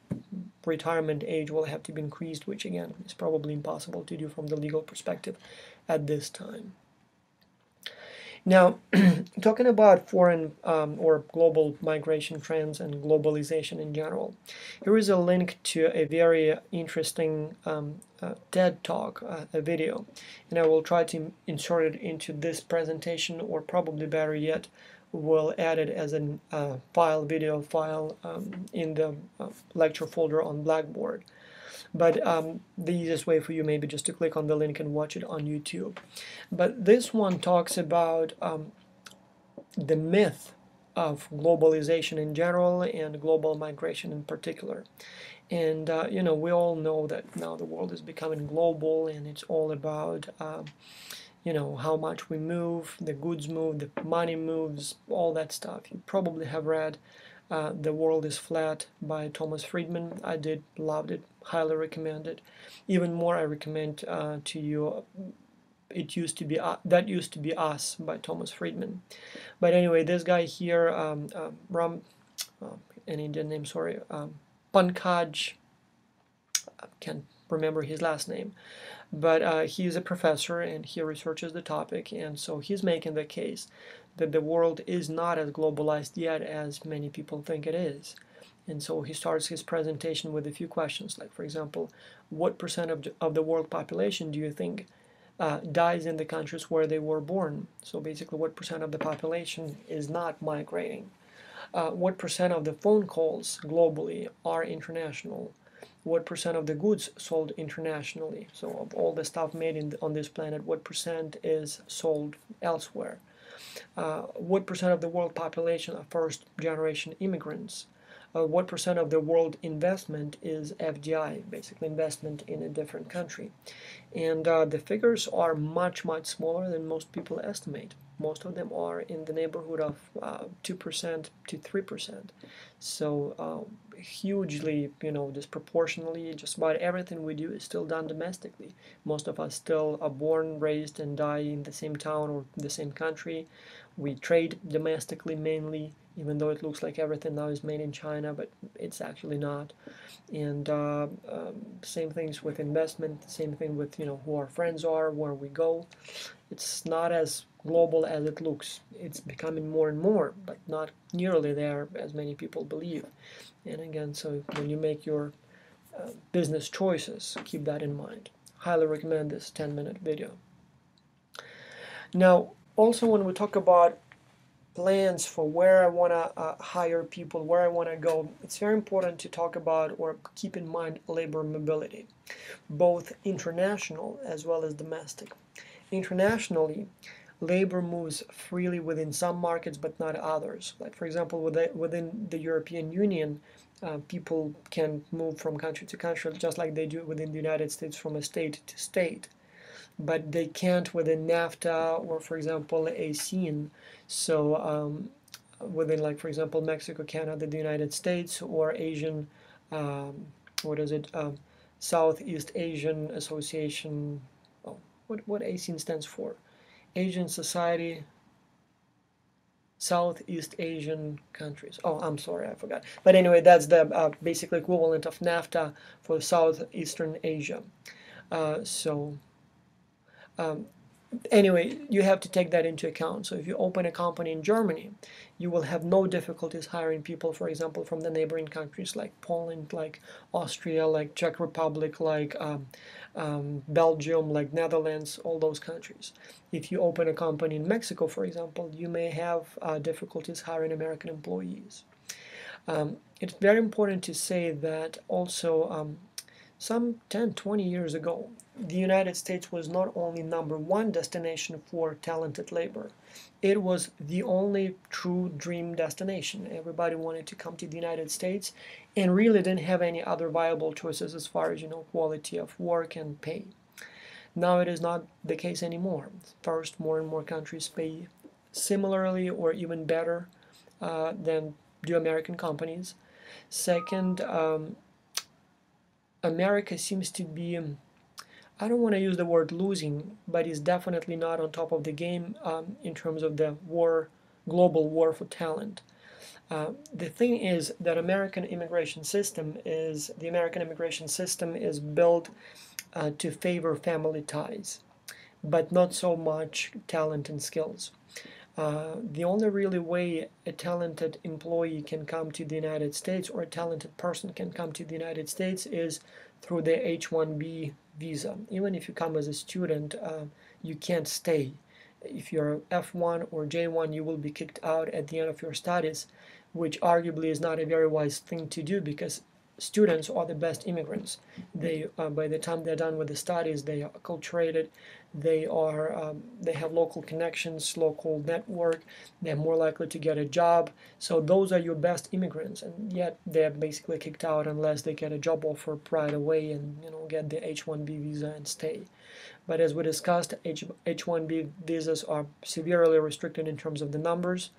retirement age will have to be increased, which again is probably impossible to do from the legal perspective at this time. Now, talking about foreign or global migration trends and globalization in general, here is a link to a very interesting TED Talk, a video, and I will try to insert it into this presentation, or probably better yet, we'll add it as a video file in the lecture folder on Blackboard. But the easiest way for you maybe just to click on the link and watch it on YouTube. But this one talks about the myth of globalization in general and global migration in particular. And you know, we all know that now the world is becoming global, and it's all about you know, how much we move, the goods move, the money moves, all that stuff. You probably have read The World is Flat by Thomas Friedman. I did, loved it, highly recommend it. Even more, I recommend to you It Used to Be That Used to Be Us by Thomas Friedman. But anyway, this guy here, an Indian name, sorry, Pankaj, I can't remember his last name, but he's a professor and he researches the topic, and so he's making the case that the world is not as globalized yet as many people think it is. And so he starts his presentation with a few questions, like, for example, what percent of the world population do you think dies in the countries where they were born? So basically, what percent of the population is not migrating? What percent of the phone calls globally are international? What percent of the goods sold internationally? So of all the stuff made on this planet, what percent is sold elsewhere? What percent of the world population are first-generation immigrants? What percent of the world investment is FDI, basically investment in a different country? And the figures are much, much smaller than most people estimate. Most of them are in the neighborhood of 2% to 3%. So hugely, you know, disproportionately, just about everything we do is still done domestically. Most of us still are born, raised, and die in the same town or the same country. We trade domestically mainly, even though it looks like everything now is made in China, but it's actually not. And same things with investment, same thing with, you know, who our friends are, where we go. It's not as global as it looks. It's becoming more and more, but not nearly there as many people believe. And again, so when you make your business choices, keep that in mind. Highly recommend this 10-minute video. Now, also when we talk about plans for where I want to hire people, where I want to go, it's very important to talk about or keep in mind labor mobility, both international as well as domestic. Internationally, labor moves freely within some markets but not others. Like, for example, within the European Union, people can move from country to country just like they do within the United States from a state to state. But they can't within NAFTA or, for example, ASEAN. So within, like, for example, Mexico, Canada, the United States, or Asian, Southeast Asian Association, oh, what ASEAN stands for? Asian Society, Southeast Asian countries. Oh, I'm sorry, I forgot. But anyway, that's the basically equivalent of NAFTA for Southeastern Asia. Anyway, you have to take that into account. So if you open a company in Germany, you will have no difficulties hiring people, for example, from the neighboring countries like Poland, like Austria, like Czech Republic, like Belgium, like Netherlands, all those countries. If you open a company in Mexico, for example, you may have difficulties hiring American employees. It's very important to say that also some 10, 20 years ago, the United States was not only #1 destination for talented labor, it was the only true dream destination. Everybody wanted to come to the United States and really didn't have any other viable choices as far as, you know, quality of work and pay. Now it is not the case anymore. First, more and more countries pay similarly or even better than do American companies. Second, America seems to be, I don't want to use the word losing, but is definitely not on top of the game in terms of the global war for talent. The thing is that the American immigration system is built to favor family ties, but not so much talent and skills. The only really way a talented employee can come to the United States, or a talented person can come to the United States, is through the H-1B visa. Even if you come as a student, you can't stay. If you're F1 or J1, you will be kicked out at the end of your studies, which arguably is not a very wise thing to do, because students are the best immigrants. They, by the time they're done with the studies, they are acculturated, they have local connections, local network, they're more likely to get a job. So those are your best immigrants, and yet they're basically kicked out unless they get a job offer right away and get the H-1B visa and stay. But as we discussed, H-1B visas are severely restricted in terms of the numbers,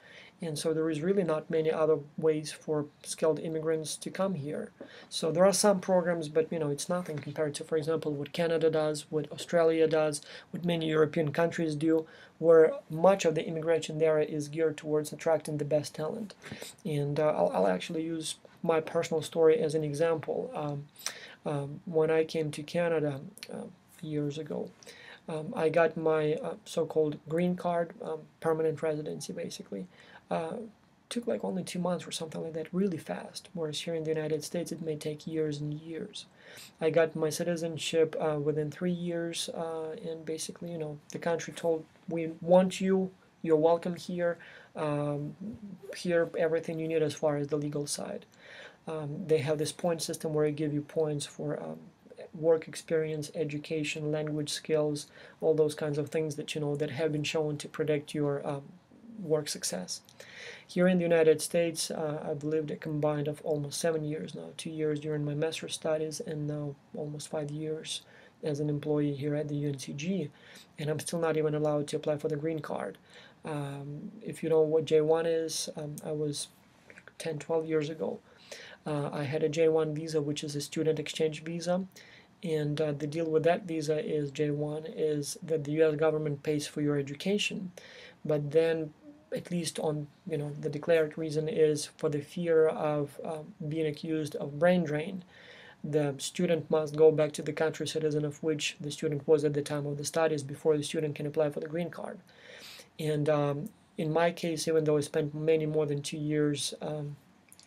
and so there is really not many other ways for skilled immigrants to come here. So there are some programs, but it's nothing compared to, for example, what Canada does, what Australia does, what many European countries do, where much of the immigration there is geared towards attracting the best talent. And I'll actually use my personal story as an example. When I came to Canada years ago, I got my so-called green card, permanent residency basically. Took like only 2 months or something like that, really fast, whereas here in the United States it may take years and years. I got my citizenship within 3 years, and basically, the country told, we want you, you're welcome here, here everything you need as far as the legal side. They have this point system where they give you points for work experience, education, language skills, all those kinds of things that that have been shown to predict your work success. Here in the United States, I've lived a combined of almost 7 years now, 2 years during my master's studies, and now almost 5 years as an employee here at the UNCG, and I'm still not even allowed to apply for the green card. If you know what J1 is, I was 10, 12 years ago. I had a J1 visa, which is a student exchange visa, and the deal with that visa is J1 is that the US government pays for your education, but then at least on the declared reason is for the fear of being accused of brain drain. The student must go back to the country citizen of which the student was at the time of the studies before the student can apply for the green card. And in my case, even though I spent many more than 2 years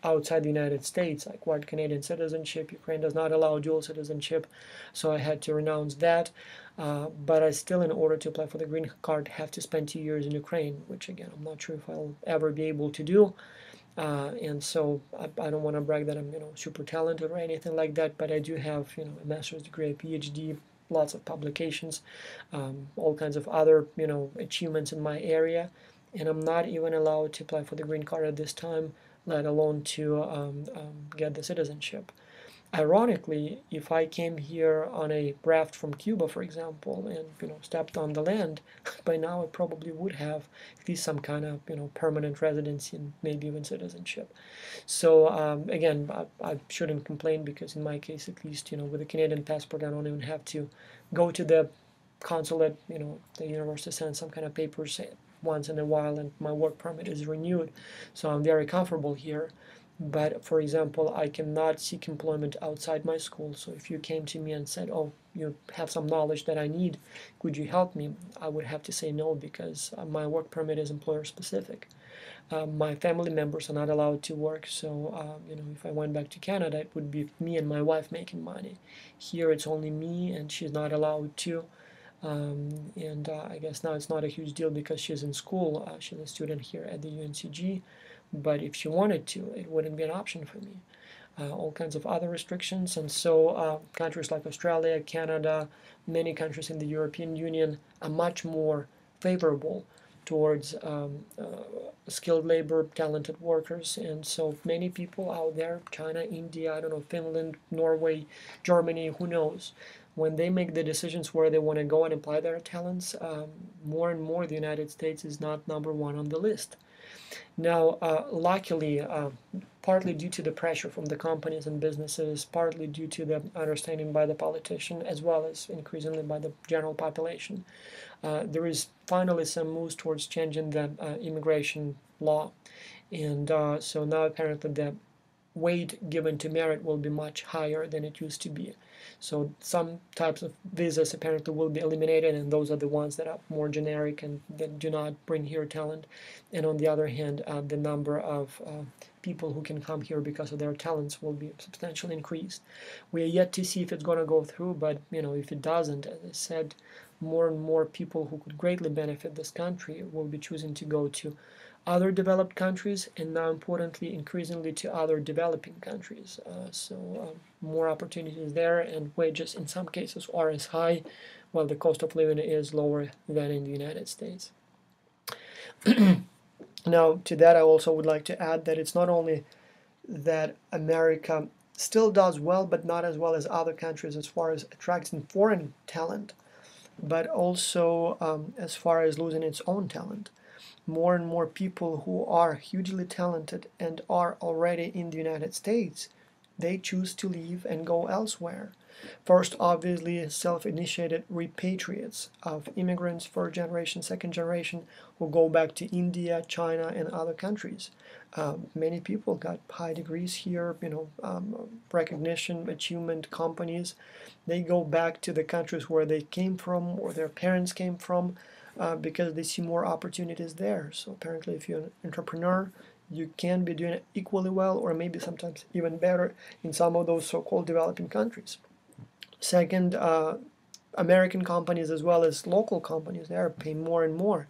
outside the United States, I acquired Canadian citizenship. Ukraine does not allow dual citizenship, so I had to renounce that. But I still, in order to apply for the green card, have to spend 2 years in Ukraine, which again, I'm not sure if I'll ever be able to do. And so I don't want to brag that I'm super talented or anything like that, but I do have a master's degree, a PhD, lots of publications, all kinds of other achievements in my area, and I'm not even allowed to apply for the green card at this time, let alone to get the citizenship. Ironically, if I came here on a raft from Cuba, for example, and stepped on the land, by now I probably would have at least some kind of permanent residency and maybe even citizenship. So again, I shouldn't complain, because in my case, at least with a Canadian passport, I don't even have to go to the consulate. The university sends some kind of papers once in a while, and my work permit is renewed, so I'm very comfortable here. But for example, I cannot seek employment outside my school. So if you came to me and said, oh, you have some knowledge that I need, could you help me? I would have to say no, because my work permit is employer specific. My family members are not allowed to work, so if I went back to Canada, it would be me and my wife making money. Here it's only me, and she's not allowed to. I guess now it's not a huge deal because she's in school. She's a student here at the UNCG. But if she wanted to, it wouldn't be an option for me. All kinds of other restrictions, and so countries like Australia, Canada, many countries in the European Union are much more favorable towards skilled labor, talented workers, and so many people out there, China, India, I don't know, Finland, Norway, Germany, who knows, when they make the decisions where they want to go and apply their talents, more and more the United States is not #1 on the list. Now, luckily, partly due to the pressure from the companies and businesses, partly due to the understanding by the politician, as well as increasingly by the general population, there is finally some moves towards changing the immigration law. And so now apparently the weight given to merit will be much higher than it used to be. So some types of visas apparently will be eliminated, and those are the ones that are more generic and that do not bring here talent. And on the other hand, the number of people who can come here because of their talents will be substantially increased. We are yet to see if it's going to go through, but if it doesn't, as I said, more and more people who could greatly benefit this country will be choosing to go to other developed countries, and now importantly, increasingly to other developing countries. More opportunities there, and wages in some cases are as high, while the cost of living is lower than in the United States. Now, to that, I also would like to add that it's not only that America still does well, but not as well as other countries as far as attracting foreign talent, but also as far as losing its own talent. More and more people who are hugely talented and are already in the United States, they choose to leave and go elsewhere. First, obviously, self-initiated repatriates of immigrants, first generation, second generation, who go back to India, China, and other countries. Many people got high degrees here, recognition, achievement, companies. They go back to the countries where they came from or their parents came from because they see more opportunities there. So apparently, if you're an entrepreneur, you can be doing it equally well or maybe sometimes even better in some of those so-called developing countries. Second, American companies as well as local companies, they are paying more and more.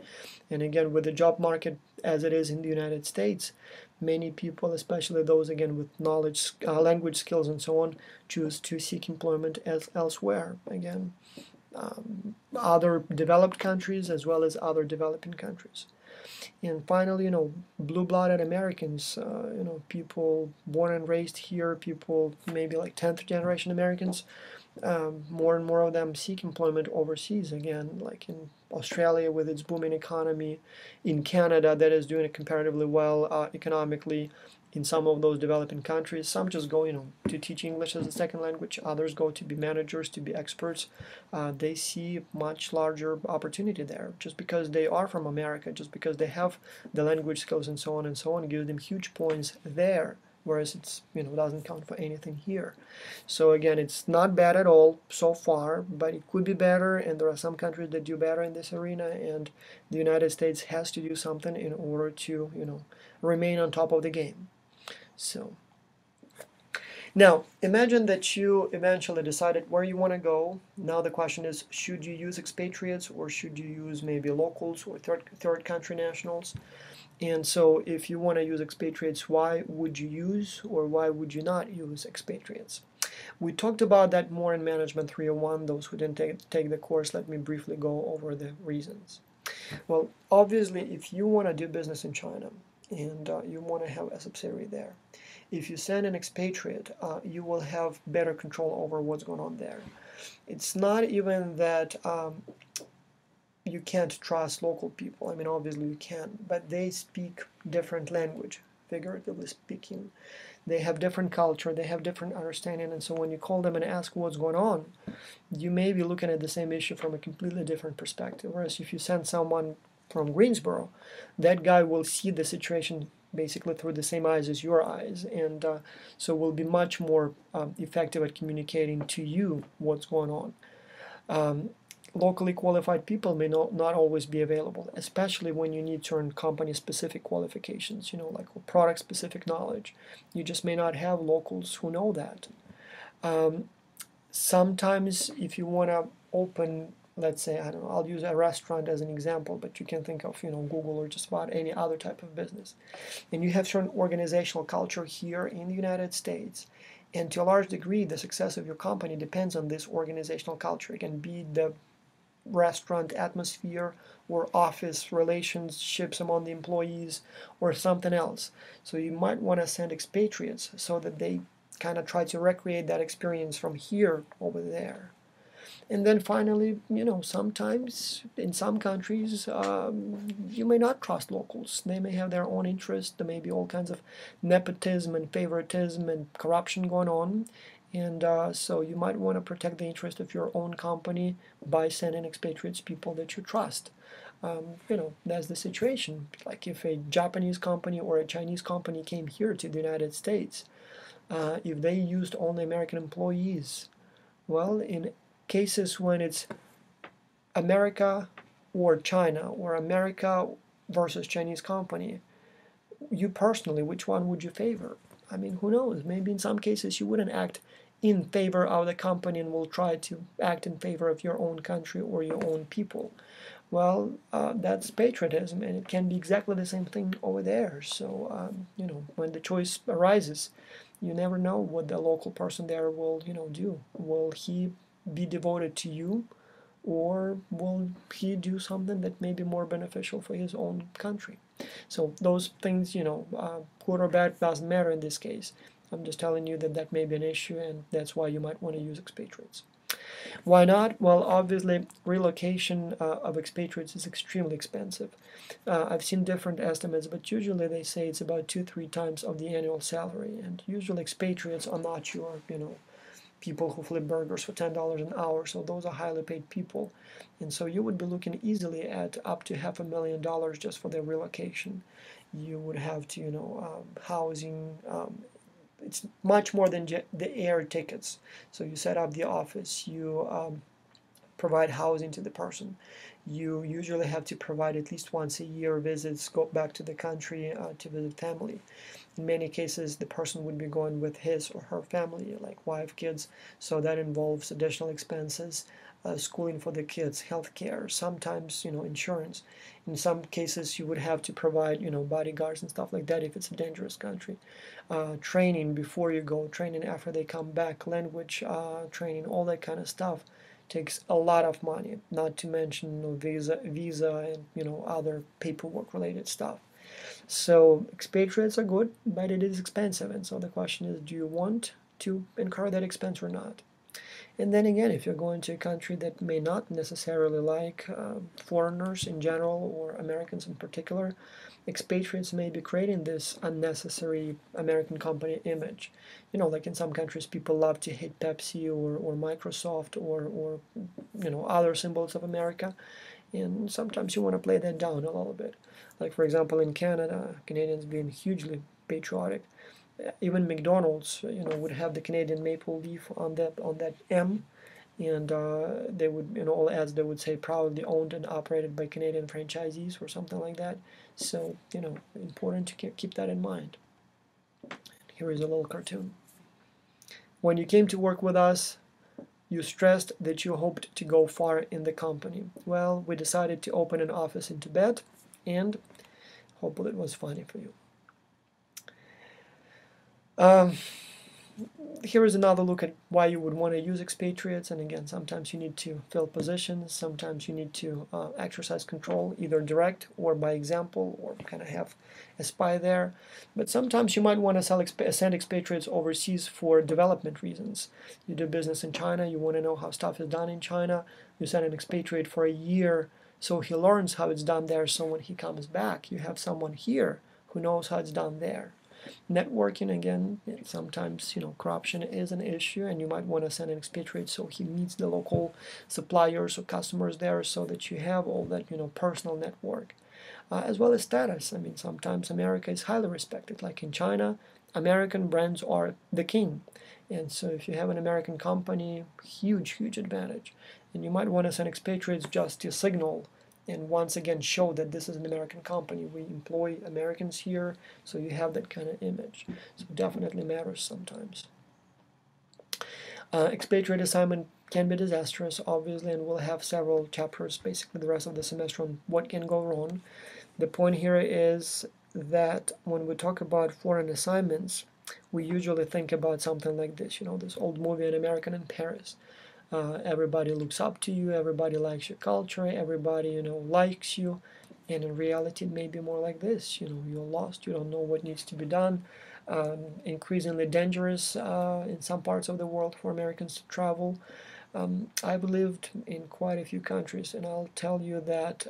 And again, with the job market as it is in the United States, many people, especially those again with knowledge, language skills and so on, choose to seek employment elsewhere. Again, other developed countries as well as other developing countries. And finally, blue-blooded Americans, people born and raised here, people maybe like 10th generation Americans, more and more of them seek employment overseas, again, like in Australia with its booming economy, in Canada that is doing it comparatively well economically, in some of those developing countries. Some just go, to teach English as a second language. Others go to be managers, to be experts. They see much larger opportunity there just because they are from America, just because they have the language skills and so on, gives them huge points there, whereas it's doesn't count for anything here. So again, it's not bad at all so far, but it could be better, and there are some countries that do better in this arena, and the United States has to do something in order to remain on top of the game. So now imagine that you eventually decided where you want to go. Now the question is, should you use expatriates or should you use maybe locals or third country nationals? And so if you want to use expatriates, why would you use or why would you not use expatriates? We talked about that more in Management 301. Those who didn't take the course, let me briefly go over the reasons. Well, obviously, if you want to do business in China and you want to have a subsidiary there, if you send an expatriate, you will have better control over what's going on there. It's not even that you can't trust local people. I mean, obviously you can, but they speak different language, figuratively speaking. They have different culture, they have different understanding, and so when you call them and ask what's going on, you may be looking at the same issue from a completely different perspective. Whereas if you send someone from Greensboro, that guy will see the situation basically through the same eyes as your eyes, and so will be much more effective at communicating to you what's going on. Locally qualified people may not always be available, especially when you need to earn company-specific qualifications, like product-specific knowledge. You just may not have locals who know that. Sometimes if you want to open, let's say, I don't know, I'll use a restaurant as an example, but you can think of, Google or just about any other type of business. And you have certain organizational culture here in the United States, and to a large degree, the success of your company depends on this organizational culture. It can be the restaurant atmosphere or office relationships among the employees or something else. So you might want to send expatriates so that they kind of try to recreate that experience from here over there. And then finally, sometimes in some countries you may not trust locals. They may have their own interests. There may be all kinds of nepotism and favoritism and corruption going on. And so you might want to protect the interest of your own company by sending expatriates, people that you trust. That's the situation. Like if a Japanese company or a Chinese company came here to the United States, if they used only American employees, well, in cases when it's America or China or America versus Chinese company, you personally, which one would you favor? I mean, who knows? Maybe in some cases you wouldn't act in favor of the company and will try to act in favor of your own country or your own people. Well, that's patriotism, and it can be exactly the same thing over there. So, when the choice arises, you never know what the local person there will, do. Will he be devoted to you, or will he do something that may be more beneficial for his own country? So those things, good or bad, doesn't matter in this case. I'm just telling you that that may be an issue, and that's why you might want to use expatriates. Why not? Well, obviously, relocation of expatriates is extremely expensive. I've seen different estimates, but usually they say it's about 2-3 times of the annual salary. And usually expatriates are not your, people who flip burgers for $10 an hour. So those are highly paid people. And so you would be looking easily at up to $500,000 just for their relocation. You would have to, housing, it's much more than the air tickets. So you set up the office, you provide housing to the person. You usually have to provide at least once a year visits, go back to the country to visit family. In many cases, the person would be going with his or her family, like wife, kids, so that involves additional expenses, schooling for the kids, health care, sometimes, insurance. In some cases, you would have to provide, bodyguards and stuff like that if it's a dangerous country. Training before you go, training after they come back, language training, all that kind of stuff takes a lot of money, not to mention visa and other paperwork related stuff. So expatriates are good, but it is expensive, and so the question is, do you want to incur that expense or not? And then again, if you're going to a country that may not necessarily like foreigners in general or Americans in particular, expatriates may be creating this unnecessary American company image. Like in some countries, people love to hate Pepsi or Microsoft or other symbols of America, and sometimes you want to play that down a little bit. Like for example, in Canada, Canadians being hugely patriotic. Even McDonald's, would have the Canadian maple leaf on that M, and they would, in all ads, they would say proudly owned and operated by Canadian franchisees or something like that. So, important to keep that in mind. Here is a little cartoon. When you came to work with us, you stressed that you hoped to go far in the company. Well, we decided to open an office in Tibet, and hopefully it was funny for you. Here is another look at why you would want to use expatriates. And again, sometimes you need to fill positions, sometimes you need to exercise control, either direct or by example, or kind of have a spy there. But sometimes you might want to send expatriates overseas for development reasons. You do business in China, you want to know how stuff is done in China, you send an expatriate for a year so he learns how it's done there, so when he comes back, you have someone here who knows how it's done there. Networking, again, sometimes corruption is an issue, and you might want to send an expatriate so he meets the local suppliers or customers there, so that you have all that personal network, as well as status. I mean, sometimes America is highly respected. Like in China, American brands are the king, and so if you have an American company, huge advantage. And you might want to send expatriates just to signal and once again show that this is an American company. We employ Americans here, so you have that kind of image. So it definitely matters sometimes. Expatriate assignment can be disastrous, obviously, and we'll have several chapters, basically the rest of the semester, on what can go wrong. The point here is that when we talk about foreign assignments, we usually think about something like this, this old movie, An American in Paris. Everybody looks up to you, everybody likes your culture, everybody likes you, and in reality it may be more like this. You're lost, you don't know what needs to be done. Increasingly dangerous in some parts of the world for Americans to travel. I've lived in quite a few countries, and I'll tell you that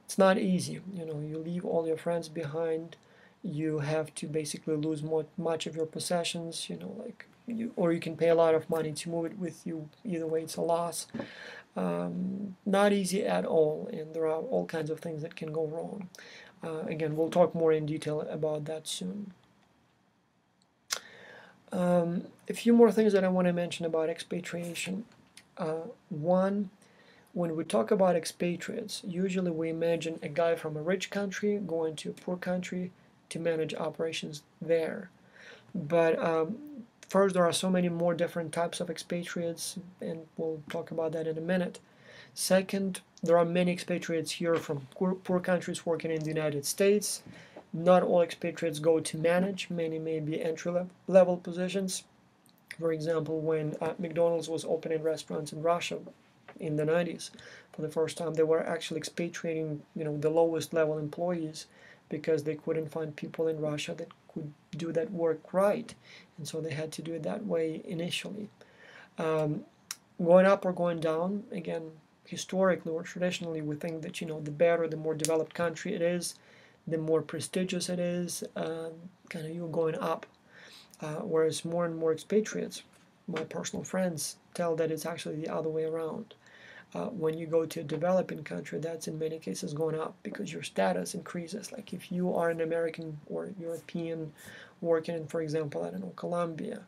it's not easy. You leave all your friends behind, you have to basically lose much of your possessions, or you can pay a lot of money to move it with you. Either way, it's a loss. Not easy at all, and there are all kinds of things that can go wrong. Again, we'll talk more in detail about that soon. A few more things that I want to mention about expatriation. One, when we talk about expatriates, usually we imagine a guy from a rich country going to a poor country to manage operations there. But first, there are so many more different types of expatriates, and we'll talk about that in a minute. Second, there are many expatriates here from poor countries working in the United States. Not all expatriates go to manage, many may be entry-level positions. For example, when McDonald's was opening restaurants in Russia in the 90s for the first time, they were actually expatriating, the lowest level employees because they couldn't find people in Russia that could do that work right, and so they had to do it that way initially. Going up or going down, again, historically or traditionally, we think that the better, the more developed country it is, the more prestigious it is, kind of you're going up. Whereas more and more expatriates, my personal friends, tell that it's actually the other way around. When you go to a developing country, that's in many cases going up because your status increases. Like if you are an American or European working in, for example, I don't know, Colombia,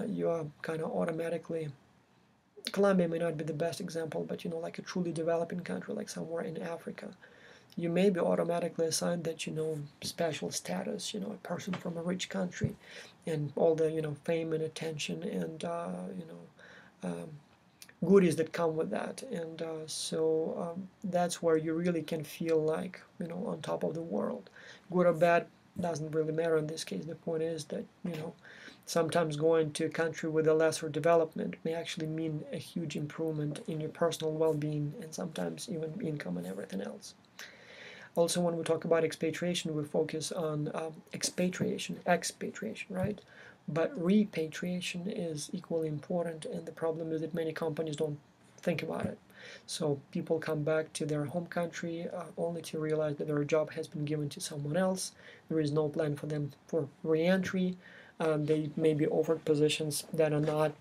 you are kind of automatically, Colombia may not be the best example, but like a truly developing country, like somewhere in Africa, you may be automatically assigned that special status, a person from a rich country, and all the fame and attention and goodies that come with that. And so that's where you really can feel like on top of the world. Good or bad doesn't really matter in this case. The point is that sometimes going to a country with a lesser development may actually mean a huge improvement in your personal well-being and sometimes even income and everything else. Also, when we talk about expatriation, we focus on expatriation, right? But repatriation is equally important, and the problem is that many companies don't think about it. So people come back to their home country only to realize that their job has been given to someone else. There is no plan for them for re-entry. They may be offered positions that are not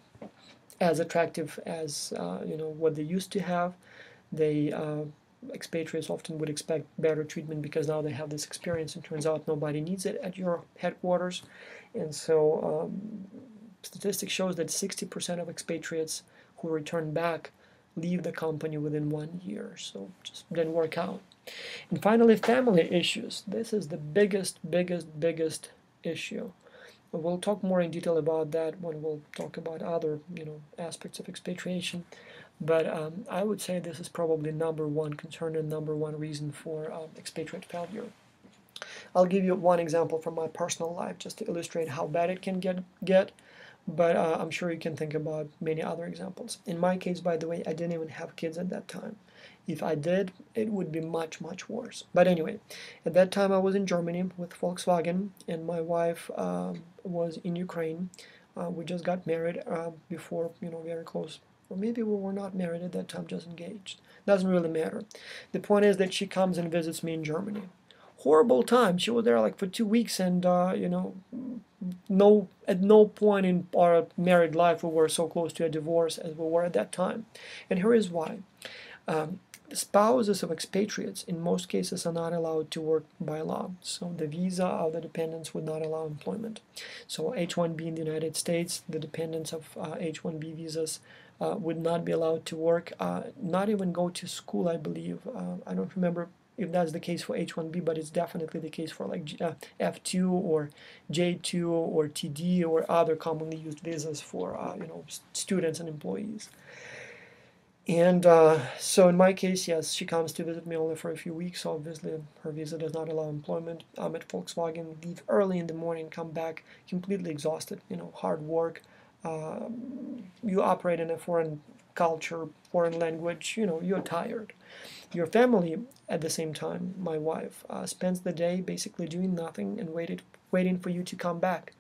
as attractive as what they used to have. Expatriates often would expect better treatment because now they have this experience, and turns out nobody needs it at your headquarters. And so statistics shows that 60% of expatriates who return back leave the company within 1 year, so just didn't work out. And finally, family issues. This is the biggest issue. We'll talk more in detail about that when we'll talk about other aspects of expatriation. But I would say this is probably number one concern and number one reason for expatriate failure. I'll give you one example from my personal life just to illustrate how bad it can get, but I'm sure you can think about many other examples. In my case, by the way, I didn't even have kids at that time. If I did, it would be much worse. But anyway, at that time I was in Germany with Volkswagen, and my wife was in Ukraine. We just got married before, very close. Or maybe we were not married at that time, just engaged. Doesn't really matter. The point is that she comes and visits me in Germany. Horrible time. She was there like for 2 weeks, and at no point in our married life we were so close to a divorce as we were at that time. And here is why. Spouses of expatriates in most cases are not allowed to work by law, so the visa of the dependents would not allow employment. So H-1B in the United States, the dependents of H-1B visas would not be allowed to work, not even go to school, I believe. I don't remember if that's the case for H-1B, but it's definitely the case for like F2 or J2 or TD or other commonly used visas for students and employees. And so in my case, yes, she comes to visit me only for a few weeks. Obviously, her visa does not allow employment. I'm at Volkswagen, leave early in the morning, come back completely exhausted, hard work. You operate in a foreign culture, foreign language, you're tired. Your family, at the same time, my wife, spends the day basically doing nothing and waiting for you to come back.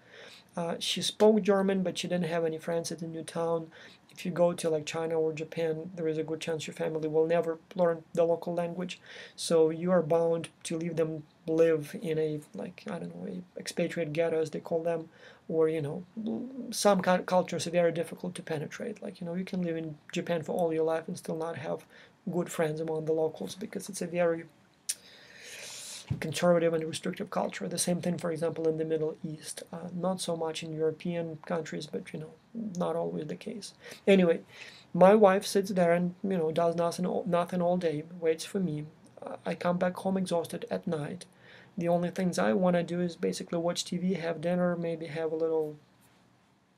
She spoke German, but she didn't have any friends at the new town. If you go to like China or Japan, there is a good chance your family will never learn the local language, so you are bound to leave them live in a, like, I don't know, a expatriate ghetto as they call them, or some kind of cultures are very difficult to penetrate. Like, you can live in Japan for all your life and still not have good friends among the locals because it's a very conservative and restrictive culture. The same thing, for example, in the Middle East. Not so much in European countries, but not always the case. Anyway, my wife sits there and does nothing all day, waits for me. I come back home exhausted at night. The only things I want to do is basically watch TV, have dinner, maybe have a little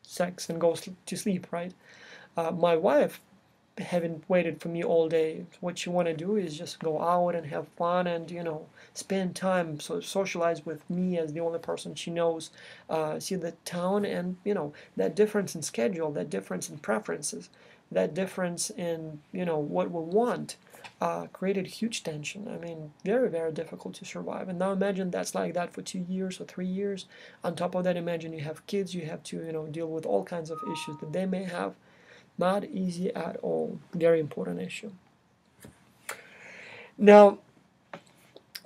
sex, and go to sleep, right? My wife, having waited for me all day, what you want to do is just go out and have fun and spend time, so socialize with me as the only person she knows, see the town, and that difference in schedule, that difference in preferences, that difference in what we want, created huge tension. I mean, very, very difficult to survive. And now imagine that's like that for 2 years or 3 years. On top of that, imagine you have kids, you have to deal with all kinds of issues that they may have. Not easy at all. Very important issue. Now,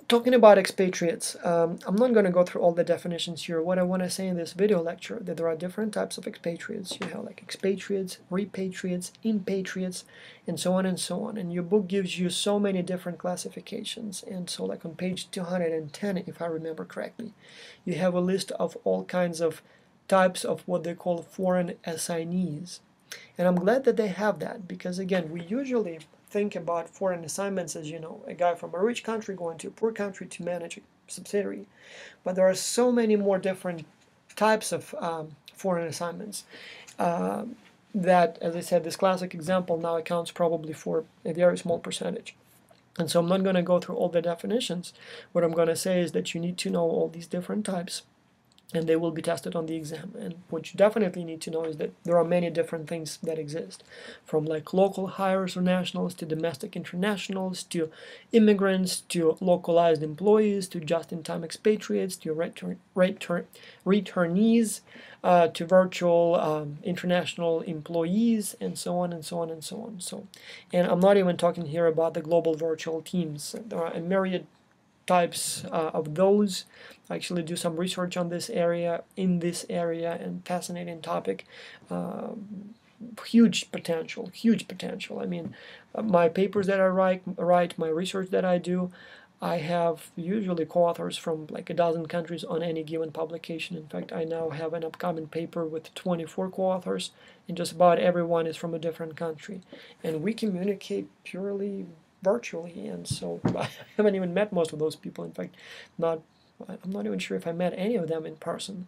talking about expatriates, I'm not going to go through all the definitions here. What I want to say in this video lecture, that there are different types of expatriates. You have like expatriates, repatriates, impatriates, and so on and so on. And your book gives you so many different classifications. And so like on page 210, if I remember correctly, you have a list of all kinds of types of what they call foreign assignees. And I'm glad that they have that, because again, we usually think about foreign assignments as, a guy from a rich country going to a poor country to manage a subsidiary. But there are so many more different types of foreign assignments that, as I said, this classic example now accounts probably for a very small percentage. And so I'm not going to go through all the definitions. What I'm going to say is that you need to know all these different types, and they will be tested on the exam. And what you definitely need to know is that there are many different things that exist, from like local hires or nationals to domestic internationals to immigrants to localized employees to just-in-time expatriates to returnees to virtual international employees, and so on and so on and so on. And I'm not even talking here about the global virtual teams. There are a myriad types of those. I actually do some research on this area, and fascinating topic. Huge potential. I mean, my papers that I write, my research that I do, I have usually co-authors from like a dozen countries on any given publication. In fact, I now have an upcoming paper with 24 co-authors, and just about everyone is from a different country. And we communicate purely virtually, and so I haven't even met most of those people. In fact, I'm not even sure if I met any of them in person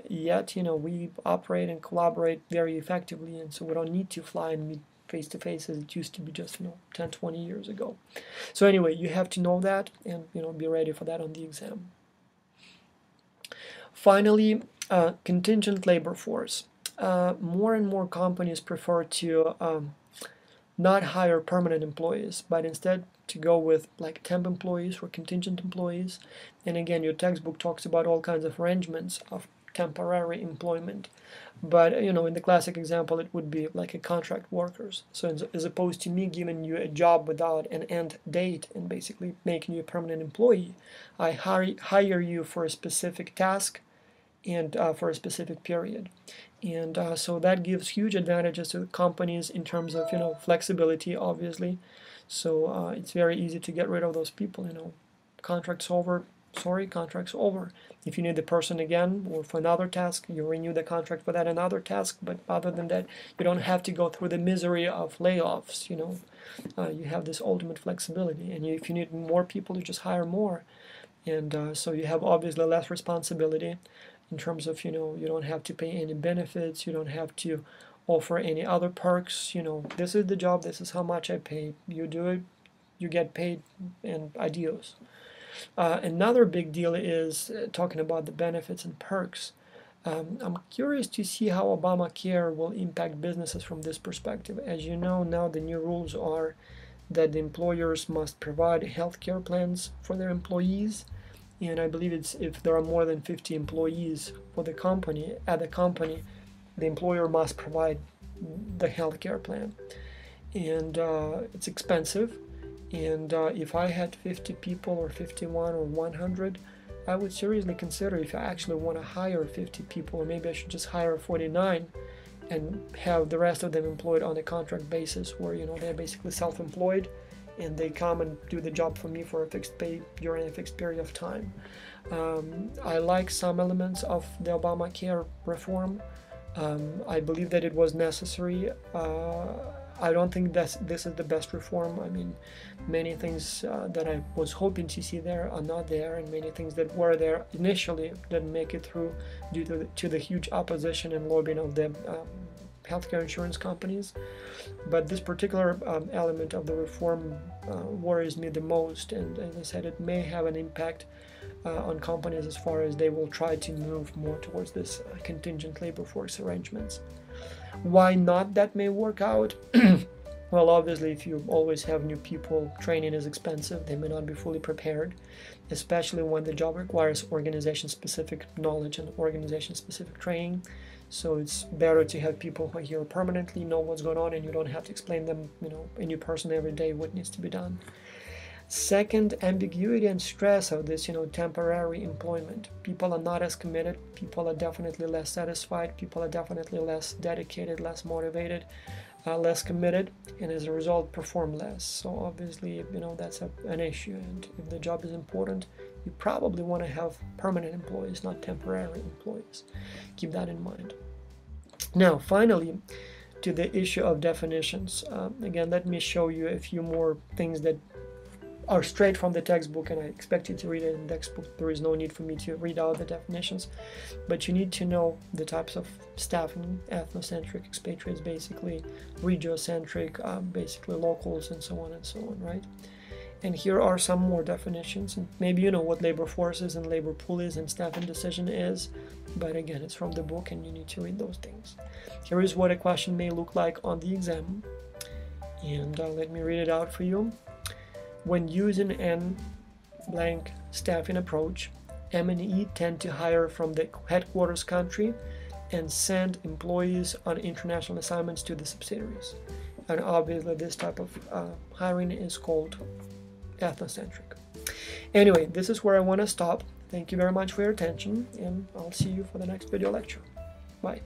yet. We operate and collaborate very effectively, and so we don't need to fly and meet face to face as it used to be just 10, 20 years ago. So anyway, you have to know that, and be ready for that on the exam. Finally, contingent labor force. More and more companies prefer to not hire permanent employees, but instead to go with like temp employees or contingent employees. And again, your textbook talks about all kinds of arrangements of temporary employment. But in the classic example, it would be like a contract workers. So as opposed to me giving you a job without an end date and basically making you a permanent employee, I hire you for a specific task and for a specific period. And so that gives huge advantages to companies in terms of flexibility, obviously. So it's very easy to get rid of those people. Contract's over. Sorry, contract's over. If you need the person again or for another task, you renew the contract for that another task. But other than that, you don't have to go through the misery of layoffs. You have this ultimate flexibility. And if you need more people, you just hire more. And so you have obviously less responsibility in terms of, you don't have to pay any benefits, you don't have to offer any other perks. This is the job, this is how much I pay. You do it, you get paid, and adios. Another big deal is talking about the benefits and perks. I'm curious to see how Obamacare will impact businesses from this perspective. As you know, now the new rules are that the employers must provide health care plans for their employees, and I believe it's if there are more than 50 employees for the company, the employer must provide the healthcare plan, and it's expensive. And if I had 50 people or 51 or 100, I would seriously consider if I actually want to hire 50 people, or maybe I should just hire 49 and have the rest of them employed on a contract basis, where they're basically self-employed and they come and do the job for me for a fixed pay during a fixed period of time. I like some elements of the Obamacare reform. I believe that it was necessary. I don't think this is the best reform. I mean, many things that I was hoping to see there are not there, and many things that were there initially didn't make it through due to the huge opposition and lobbying of the healthcare insurance companies. But this particular element of the reform worries me the most, and as I said, it may have an impact on companies as far as they will try to move more towards this contingent labor force arrangements. Why not that may work out? Well, obviously, if you always have new people, training is expensive. They may not be fully prepared, especially when the job requires organization-specific knowledge and organization-specific training. So it's better to have people who are here permanently, know what's going on, and you don't have to explain them, a new person every day what needs to be done. Second, ambiguity and stress of this, temporary employment. People are not as committed. People are definitely less satisfied. People are definitely less dedicated, less motivated, less committed, and as a result perform less. So obviously, that's an issue. And if the job is important, you probably want to have permanent employees, not temporary employees. Keep that in mind. Now, finally, to the issue of definitions. Again, let me show you a few more things that are straight from the textbook, and I expect you to read it in the textbook. There is no need for me to read out the definitions, but you need to know the types of staffing: ethnocentric, expatriates, basically regiocentric, basically locals, and so on, right? And here are some more definitions, and maybe you know what labor force is and labor pool is and staffing decision is, but again, it's from the book and you need to read those things. Here is what a question may look like on the exam, and let me read it out for you. When using an blank staffing approach, M&E tend to hire from the headquarters country and send employees on international assignments to the subsidiaries. And obviously this type of hiring is called ethnocentric. Anyway, this is where I want to stop. Thank you very much for your attention, and I'll see you for the next video lecture. Bye.